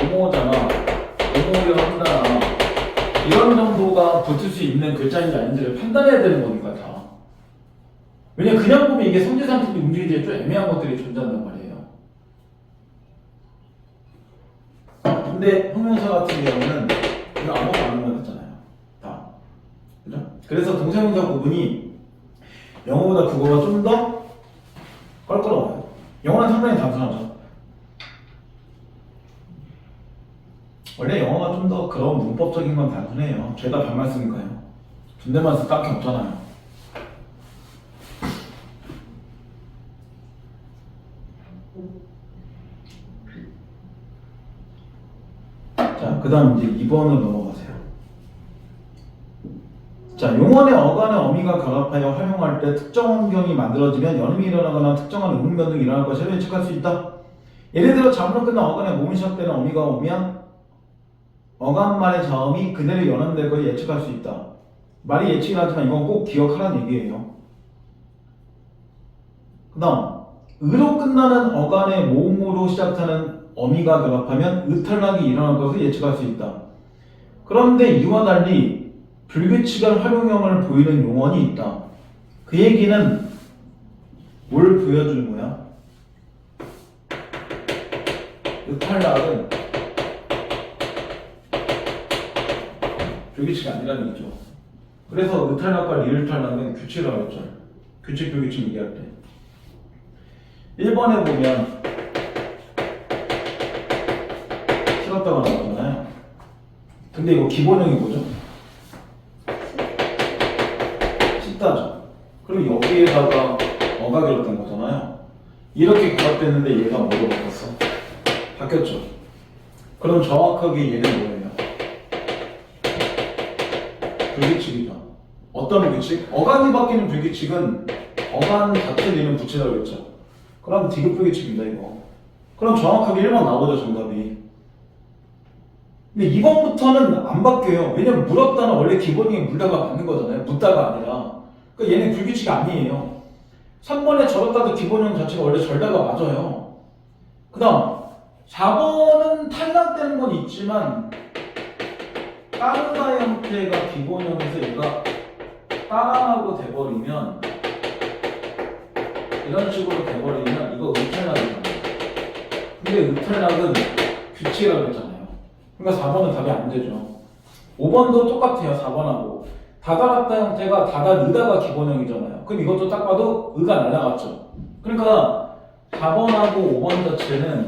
뭐뭐잖아, 뭐뭐를 한다나 이런 정도가 붙을 수 있는 글자인지 아닌지를 판단해야 되는 거니까 다. 왜냐면 그냥 보면 이게 성질상품이 움직이기에 좀 애매한 것들이 존재한단 말이에요. 근데 형용사 같은 경우는 이거 아무것도 안 하면 됐잖아요. 다. 그죠? 그래서 동사형용사 구분이 영어보다 국어가 좀 더 껄끄러워요. 영어는 상당히 단순하죠. 원래 영어가 좀 더 그런 문법적인 건 단순해요. 죄다 반말 쓰니까요. 존댓말 쓸 딱히 없잖아요. 자, 그 다음 이제 2번으로 넘어가세요. 자, 용언의 어간의 어미가 결합하여 활용할 때 특정 환경이 만들어지면 연음이 일어나거나 특정한 음운 변동이 일어날 것을 예측할 수 있다. 예를 들어 자문으로 끝난 어간에 몸이 시작되는 어미가 오면 어간말의 자음이 그대로 연음될 것을 예측할 수 있다. 말이 예측이 하지만 이건 꼭 기억하라는 얘기예요. 그 다음 으로 끝나는 어간의 모음으로 시작하는 어미가 결합하면 으탈락이 일어날 것을 예측할 수 있다. 그런데 이와 달리 불규칙한 활용형을 보이는 용언이 있다. 그 얘기는 뭘 보여주는 거야? 으탈락은 불규칙이 아니라는 얘기죠. 그래서 으탈락과 리을탈락은 규칙이라고 했죠. 규칙, 불규칙 얘기할 때. 1번에 보면 싫었다고 나오잖아요. 근데 이거 기본형이 뭐죠? 쉽다죠. 그리고 여기에다가 어가 결합된 거잖아요. 이렇게 결합됐는데 얘가 뭐로 바뀌었어? 바뀌었죠. 그럼 정확하게 얘는 뭐예요? 불규칙이죠. 어떤 불규칙? 어간이 바뀌는 불규칙은 어간 자체를 이름 붙이라고 했죠. 그럼 디귿 불규칙입니다 이거. 그럼 정확하게 1번 나오죠 정답이. 근데 2번부터는 안 바뀌어요. 왜냐면 물었다는 원래 기본이 물다가 맞는 거잖아요. 묻다가 아니라. 그러니까 얘는 불규칙이 아니에요. 3번에 절었다도 기본형 자체가 원래 절다가 맞아요. 그 다음 4번은 탈락되는 건 있지만 따르다 형태가 기본형에서 얘가 따라하고 돼버리면 이런 식으로 돼버리면 이거 의탈락이잖아요. 근데 의탈락은 규칙이라고 했잖아요. 그러니까 4번은 답이 안 되죠. 5번도 똑같아요. 4번하고 다다랐다 형태가 다다르다가 기본형이잖아요. 그럼 이것도 딱 봐도 의가 날아갔죠. 그러니까 4번하고 5번 자체는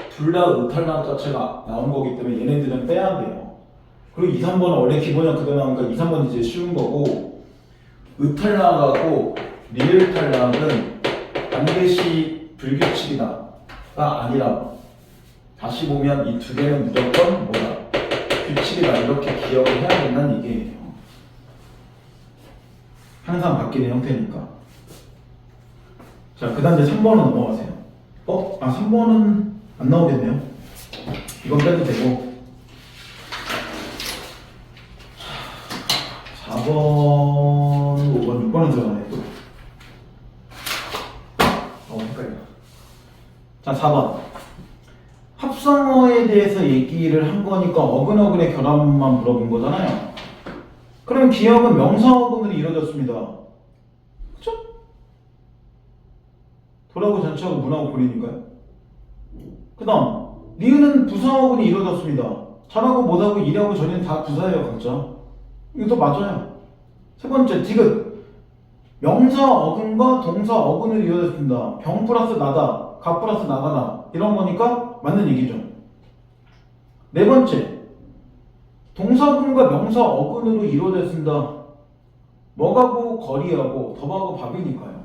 둘 다 의탈락 자체가 나온 거기 때문에 얘네들은 빼야 돼요. 그리고 2, 3번은 원래 기본형 그대로 나오니까 2, 3번이 이제 쉬운 거고 의탈락하고 리을탈락은 반드시 불규칙이다가 아니라 다시 보면 이 두 개는 무조건 뭐다? 규칙이다 이렇게 기억을 해야 된다는 얘기예요. 항상 바뀌는 형태니까. 자, 그 다음 이제 3번으로 넘어가세요. 3번은 안 나오겠네요. 이건 빼도 되고 4번, 5번, 6번은 들어가네 또. 헷갈려. 자, 4번. 합성어에 대해서 얘기를 한 거니까 어근어근의 결합만 물어본 거잖아요. 그럼 기억은 명사어근으로 이루어졌습니다. 그쵸? 도라고 전체하고 문하고 고리니까요. 그 다음 리은은 부사어근이 이루어졌습니다. 잘하고 못하고 일하고 전에는 다 부사예요 각자. 이것도 맞아요. 세 번째 디귿 명사 어근과 동사 어근으로 이루어졌습니다. 병 플러스 나다, 가 플러스 나가다 이런 거니까 맞는 얘기죠. 네 번째 동사근과 명사 어근으로 이루어졌습니다. 먹하고 거리하고 덥하고 밥이니까요.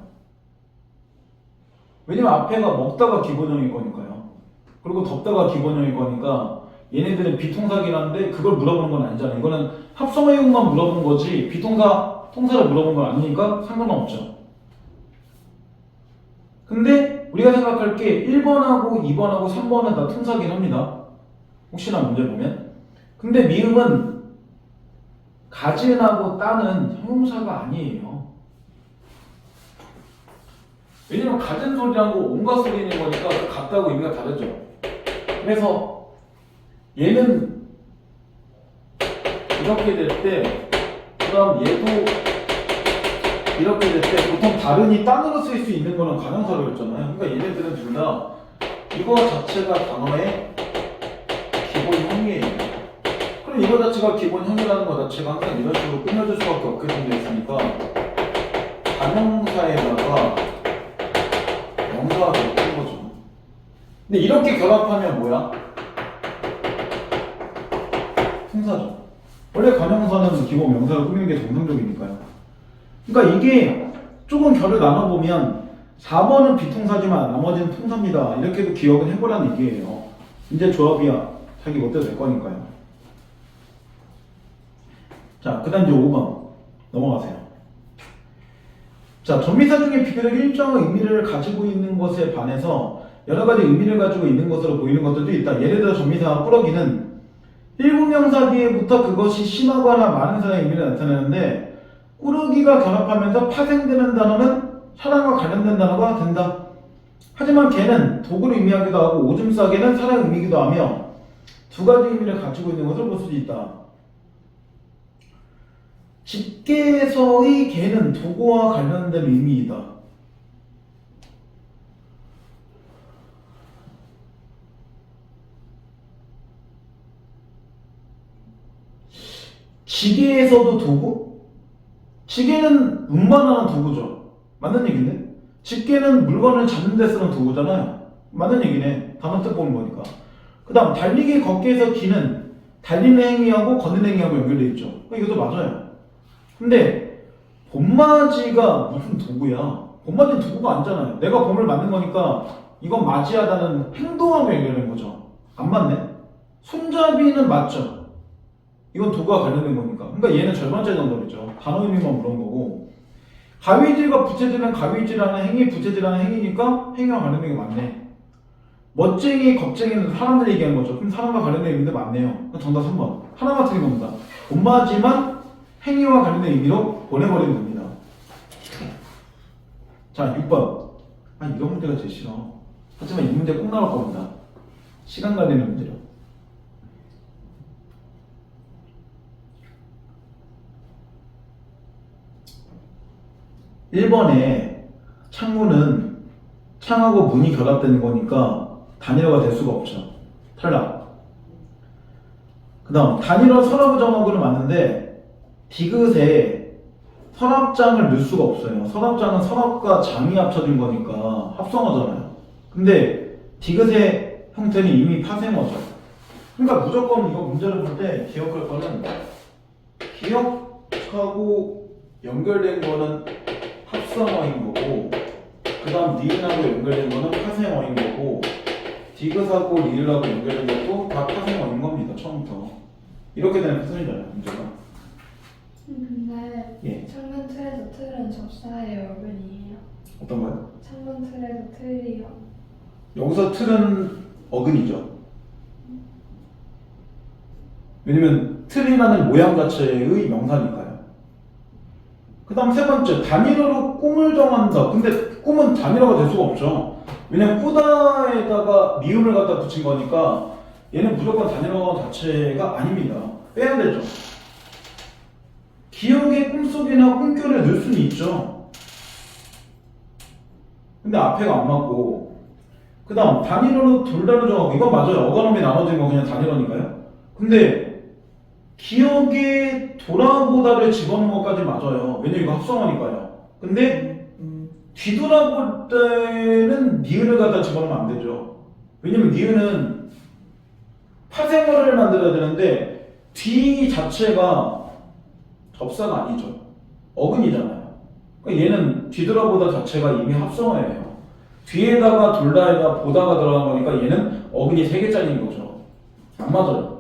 왜냐면 앞에가 먹다가 기본형일 거니까요. 그리고 덥다가 기본형일 거니까 얘네들은 비동사긴 한데 그걸 물어보는 건 아니잖아요. 이거는 합성어용만 물어본 거지 통사를 물어본 건 아니니까 상관은 없죠. 근데 우리가 생각할 게 1번하고 2번하고 3번은 다 통사긴 합니다. 혹시나 문제 보면. 근데 미음은 가진하고 따는 형용사가 아니에요. 왜냐면 가진 소리라고 온갖 소리 있는 거니까 같다고 의미가 다르죠. 그래서 얘는 이렇게 될 때, 그다음 얘도 이렇게 될 때 보통 다른이 단어로 쓸 수 있는 거는 관형사로 했잖아요. 그러니까 얘네들은 둘 다 이거 자체가 단어의 기본형이에요. 그럼 이거 자체가 기본형이라는 거 자체가 항상 이런 식으로 끝내줄 수밖에 없게 돼 있으니까 관형사에다가 명사가 되는 거죠. 근데 이렇게 결합하면 뭐야? 품사죠. 원래 관형사는 기본 명사를 꾸미는 게 정상적이니까요. 그러니까 이게 조금 결을 나눠보면 4번은 비통사지만 나머지는 통사입니다. 이렇게도 기억은 해보라는 얘기예요. 이제 조합이야. 자기 멋대로 될 거니까요. 자, 그 다음 이제 5번 넘어가세요. 자, 전미사 중에 비교적 일정한 의미를 가지고 있는 것에 반해서 여러 가지 의미를 가지고 있는 것으로 보이는 것들도 있다. 예를 들어 전미사 꾸러기는 일부 명사 뒤에부터 그것이 심하거나 많은 사람의 의미를 나타내는데 꾸러기가 결합하면서 파생되는 단어는 사랑과 관련된 단어가 된다. 하지만 개는 도구를 의미하기도 하고 오줌 싸개는 사랑을 의미하기도 하며 두 가지 의미를 가지고 있는 것을 볼 수 있다. 집게에서의 개는 도구와 관련된 의미이다. 지게에서도 도구? 지게는 운반하는 도구죠. 맞는 얘기네. 집게는 물건을 잡는 데 쓰는 도구잖아요. 맞는 얘기네. 단어 뜻 보는 거니까. 그 다음 달리기 걷기에서 기는 달리는 행위하고 걷는 행위하고 연결되어 있죠. 이것도 맞아요. 근데 봄맞이가 무슨 도구야? 봄맞이는 도구가 아니잖아요. 내가 봄을 맞는 거니까 이건 맞이하다는 행동하고 연결된 거죠. 안 맞네? 손잡이는 맞죠. 이건 도구와 관련된 거니까. 그러니까 얘는 절반짜리 정답이죠. 단어 의미만 물은 거고. 가위질과 부채질은 가위질하는 행위, 부채질하는 행위니까 행위와 관련된 게 맞네. 멋쟁이, 겁쟁이는 사람들 얘기하는 거죠. 그럼 사람과 관련된 의미도 맞네요. 정답 3번. 하나만 틀린 겁니다. 봄맞이만 행위와 관련된 의미로 보내버리는 겁니다. 자, 6번. 아, 이런 문제가 제일 싫어. 하지만 이 문제 꼭 나올 겁니다. 시간 관련된 문제로. 1번에 창문은 창하고 문이 결합되는 거니까 단일어가 될 수가 없죠. 탈락. 그 다음 단일어 서랍 정하고는 맞는데 디귿에 서랍장을 넣을 수가 없어요. 서랍장은 서랍과 장이 합쳐진 거니까 합성어잖아요. 근데 디귿의 형태는 이미 파생어죠. 그러니까 무조건 이거 문제를 볼 때 기억할 거는 기억하고 연결된 거는 합성어인 거고, 그 다음 니은하고 연결된 거는 파생어인 거고, 디귿하고 리을하고 연결된 것도 다 파생어인 겁니다. 처음부터. 이렇게 되는 패턴이잖아요, 문제가. 근데 예. 창문 틀에도 틀은 접사예요, 어근이에요? 어떤 거요? 창문 틀에도 틀이요. 여기서 틀은 어근이죠. 왜냐면 틀이라는 모양 자체의 명사니까요. 그 다음 세 번째, 단일어로 꿈을 정한다. 근데 꿈은 단일어가 될 수가 없죠. 왜냐면 꾸다에다가 미음을 갖다 붙인 거니까 얘는 무조건 단일어 자체가 아닙니다. 빼야 되죠. 기억의 꿈속이나 꿈결에 넣을 수는 있죠. 근데 앞에가 안 맞고, 그 다음 단일어로 둘다를 정하고, 이건 맞아요. 어간음이 나눠진 건 그냥 단일어니까요. 근데 기억에 돌아보다를 집어넣은 것까지 맞아요. 왜냐면 이거 합성어니까요. 근데 뒤돌아볼 때는 니은을 갖다 집어넣으면 안 되죠. 왜냐면 니은은 파생어를 만들어야 되는데 뒤 자체가 접사가 아니죠. 어근이잖아요. 그러니까 얘는 뒤돌아보다 자체가 이미 합성어예요. 뒤에다가 둘다에다 보다가 들어간 거니까 얘는 어근이 3개짜리인 거죠. 안 맞아요.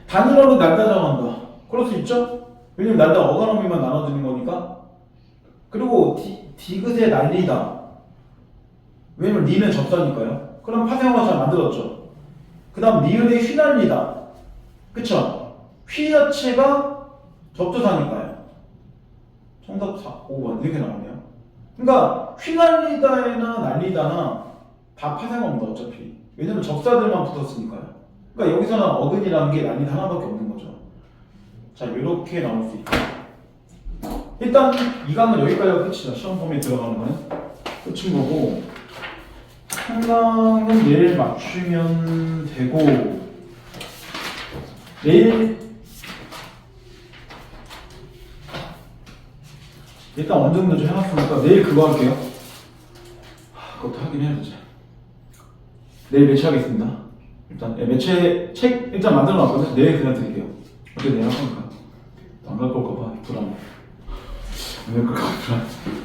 단일어로 날다 정한다. 그럴 수 있죠? 왜냐면 날다 어간어미만 나눠지는 거니까. 그리고 디귿에 날리다. 왜냐면 니는 접사니까요. 그럼 파생어가 잘 만들었죠. 그 다음 니은에 휘날리다. 그쵸? 휘 자체가 접두사니까요. 정답 5번 이렇게 나오네요. 그러니까 휘날리다나 날리다나 다 파생어입니다. 어차피. 왜냐면 접사들만 붙었으니까요. 그러니까 여기서는 어근이라는 게 난이도 하나밖에 없는 거죠. 자, 이렇게 나올 수 있다. 일단 이 강은 여기까지가 끝이죠. 시험 범위에 들어가는 거는 끝인 거고, 한 강은 내일 맞추면 되고, 내일 일단 어느 정도 좀 해놨으니까 내일 그거 할게요. 그것도 하긴 해야 되지. 내일 매치하겠습니다. 일단 매체 책 일단 만들어 놨거든요. 내일 그냥 드릴게요. 어떻게 내일 할 거니까 안 갈 걸까봐 불안. 안 갈 걸까봐 불안.